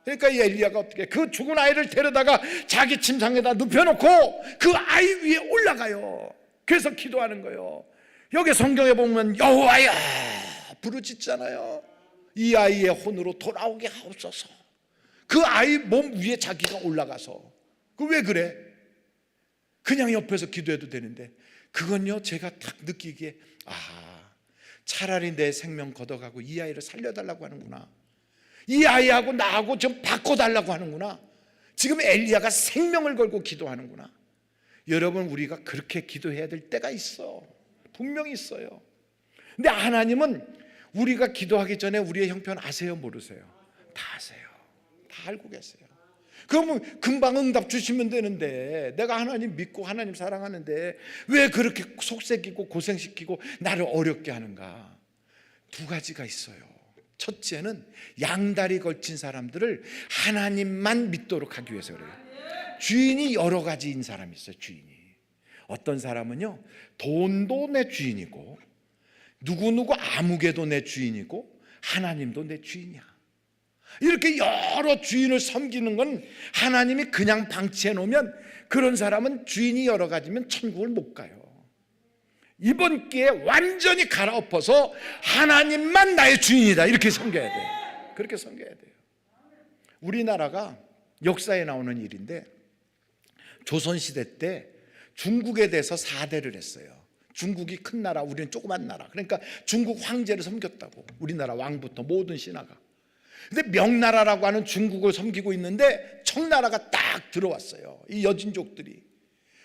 그러니까 이 엘리야가 어떻게, 그 죽은 아이를 데려다가 자기 침상에다 눕혀놓고 그 아이 위에 올라가요. 그래서 기도하는 거예요. 여기 성경에 보면 여호와여 부르짖잖아요. 이 아이의 혼으로 돌아오게 하옵소서. 그 아이 몸 위에 자기가 올라가서. 그 왜 그래? 그냥 옆에서 기도해도 되는데, 그건요, 제가 딱 느끼기에, 차라리 내 생명 걷어가고 이 아이를 살려달라고 하는구나, 이 아이하고 나하고 좀 바꿔달라고 하는구나, 지금 엘리야가 생명을 걸고 기도하는구나. 여러분, 우리가 그렇게 기도해야 될 때가 있어, 분명히 있어요. 근데 하나님은 우리가 기도하기 전에 우리의 형편 아세요, 모르세요? 다 아세요. 다 알고 계세요. 그러면 금방 응답 주시면 되는데, 내가 하나님 믿고 하나님 사랑하는데 왜 그렇게 속색이고 고생시키고 나를 어렵게 하는가? 두 가지가 있어요. 첫째는 양다리 걸친 사람들을 하나님만 믿도록 하기 위해서 그래요. 주인이 여러 가지인 사람이 있어요. 주인이 어떤 사람은요, 돈도 내 주인이고 누구누구 아무개도 내 주인이고 하나님도 내 주인이야. 이렇게 여러 주인을 섬기는 건 하나님이 그냥 방치해 놓으면 그런 사람은 주인이 여러 가지면 천국을 못 가요. 이번 기회에 완전히 갈아엎어서 하나님만 나의 주인이다, 이렇게 섬겨야 돼요. 그렇게 섬겨야 돼요. 우리나라가 역사에 나오는 일인데, 조선시대 때 중국에 대해서 사대를 했어요. 중국이 큰 나라, 우리는 조그만 나라. 그러니까 중국 황제를 섬겼다고, 우리나라 왕부터 모든 신하가. 근데 명나라라고 하는 중국을 섬기고 있는데 청나라가 딱 들어왔어요. 이 여진족들이.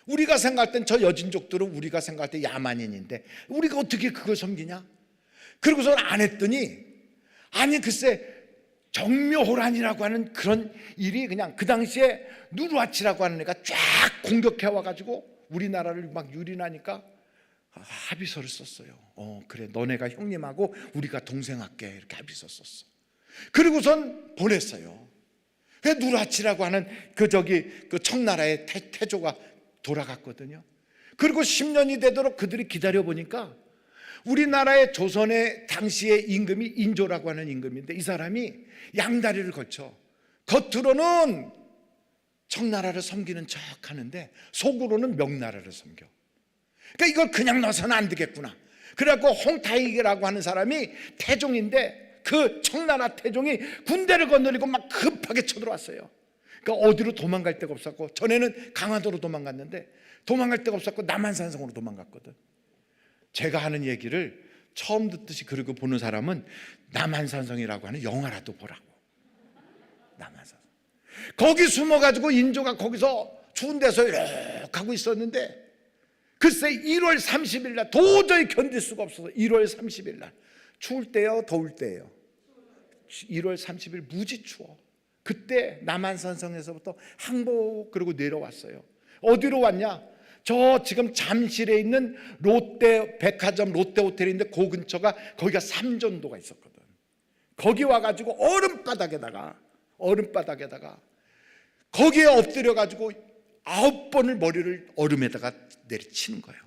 우리가 생각할 땐 저 여진족들은 우리가 생각할 때 야만인인데 우리가 어떻게 그걸 섬기냐? 그러고서 안 했더니 아니 글쎄 정묘호란이라고 하는 그런 일이 그냥 그 당시에 누르하치라고 하는 애가 쫙 공격해 와가지고 우리나라를 막 유린하니까 합의서를 썼어요. 그래 너네가 형님하고 우리가 동생할게 이렇게 합의서 썼어. 그리고선 보냈어요. 그 누르하치라고 하는 그 청나라의 태조가 돌아갔거든요. 그리고 10년이 되도록 그들이 기다려 보니까 우리나라의 조선의 당시의 임금이 인조라고 하는 임금인데 이 사람이 양다리를 걸쳐 겉으로는 청나라를 섬기는 척 하는데 속으로는 명나라를 섬겨. 그러니까 이걸 그냥 넣어서는 안 되겠구나. 그래갖고 홍타익이라고 하는 사람이 태종인데 그 청나라 태종이 군대를 거느리고 막 급하게 쳐들어왔어요. 그러니까 어디로 도망갈 데가 없었고 전에는 강화도로 도망갔는데 도망갈 데가 없었고 남한산성으로 도망갔거든. 제가 하는 얘기를 처음 듣듯이 그러고 보는 사람은 남한산성이라고 하는 영화라도 보라고. 남한산성. 거기 숨어가지고 인조가 거기서 추운 데서 이렇게 하고 있었는데 글쎄 1월 30일 날 도저히 견딜 수가 없어서 1월 30일 날 추울 때요 더울 때요 1월 30일 무지 추워. 그때 남한산성에서부터 항복 그러고 내려왔어요. 어디로 왔냐? 저 지금 잠실에 있는 롯데 백화점 롯데 호텔인데 그 근처가 거기가 삼전도가 있었거든. 거기 와가지고 얼음바닥에다가 거기에 엎드려가지고 9번을 머리를 얼음에다가 내리치는 거예요.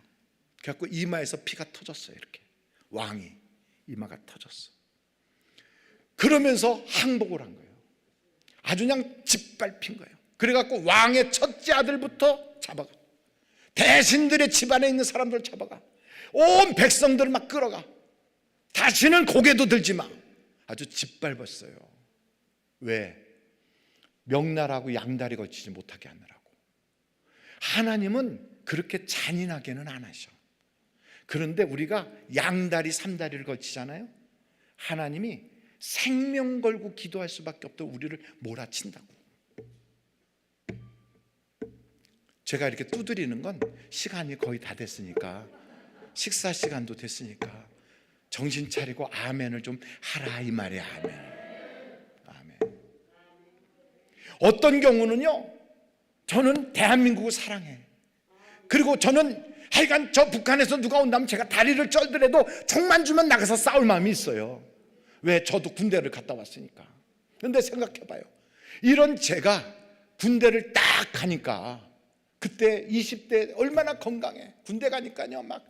그래갖고 이마에서 피가 터졌어요. 이렇게 왕이 이마가 터졌어. 그러면서 항복을 한 거예요. 아주 그냥 짓밟힌 거예요. 그래갖고 왕의 첫째 아들부터 잡아가, 대신들의 집안에 있는 사람들을 잡아가, 온 백성들을 막 끌어가. 다시는 고개도 들지 마. 아주 짓밟았어요. 왜? 명나라하고 양다리 걸치지 못하게 하느라고. 하나님은 그렇게 잔인하게는 안 하셔. 그런데 우리가 양다리 삼다리를 걸치잖아요. 하나님이 생명 걸고 기도할 수밖에 없도록 우리를 몰아친다고. 제가 이렇게 두드리는 건 시간이 거의 다 됐으니까, 식사 시간도 됐으니까 정신 차리고 아멘을 좀 하라 이 말이야. 아멘. 어떤 경우는요, 저는 대한민국을 사랑해. 그리고 저는 하여간 저 북한에서 누가 온다면 제가 다리를 쩔더라도 총만 주면 나가서 싸울 마음이 있어요. 왜? 저도 군대를 갔다 왔으니까. 그런데 생각해봐요. 이런 제가 군대를 딱 가니까 그때 20대 얼마나 건강해. 군대 가니까요 막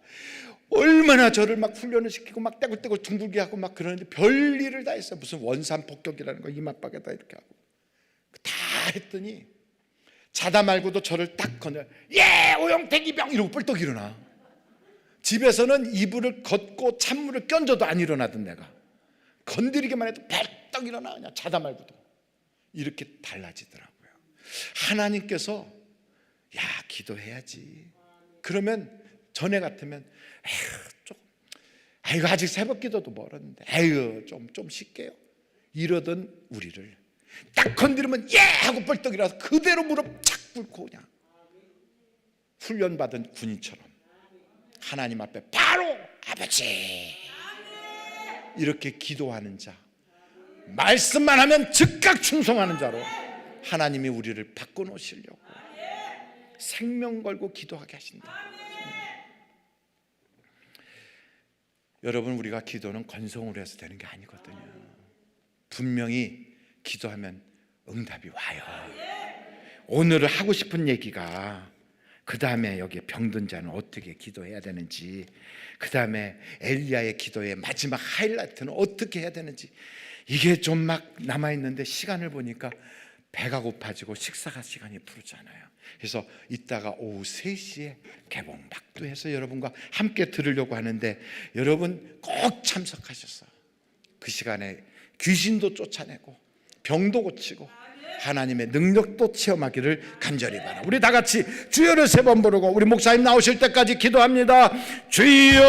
얼마나 저를 막 훈련을 시키고 막 떼굴떼굴 둥글게 하고 막 그러는데 별일을 다 했어요. 무슨 원산 폭격이라는 거 이마박에다 이렇게 하고 다 했더니 자다 말고도 저를 딱 건져, 예 오영택이병 이러고 뻘떡 일어나. 집에서는 이불을 걷고 찬물을 껴줘도 안 일어나던 내가 건드리기만 해도 벌떡 일어나. 그냥 자다 말고도. 이렇게 달라지더라고요. 하나님께서 야 기도해야지. 그러면 전에 같으면 아이고 아직 새벽기도도 멀었는데 아이고 좀 쉴게요 이러던 우리를 딱 건드리면 예 하고 벌떡 일어나서 그대로 무릎 착 꿇고 그냥 훈련받은 군인처럼 하나님 앞에 바로 아버지 이렇게 기도하는 자, 말씀만 하면 즉각 충성하는 자로 하나님이 우리를 바꿔놓으시려고 생명 걸고 기도하게 하신다. 여러분, 우리가 기도는 건성으로 해서 되는 게 아니거든요. 분명히 기도하면 응답이 와요. 오늘 하고 싶은 얘기가 그 다음에 여기 병든 자는 어떻게 기도해야 되는지, 그 다음에 엘리야의 기도의 마지막 하이라이트는 어떻게 해야 되는지, 이게 좀 막 남아있는데 시간을 보니까 배가 고파지고 식사가 시간이 부르잖아요. 그래서 이따가 오후 3시에 개봉박도 해서 여러분과 함께 들으려고 하는데 여러분 꼭 참석하셔서 그 시간에 귀신도 쫓아내고 병도 고치고 하나님의 능력도 체험하기를 간절히 바라. 우리 다 같이 주여를 3번 부르고 우리 목사님 나오실 때까지 기도합니다. 주여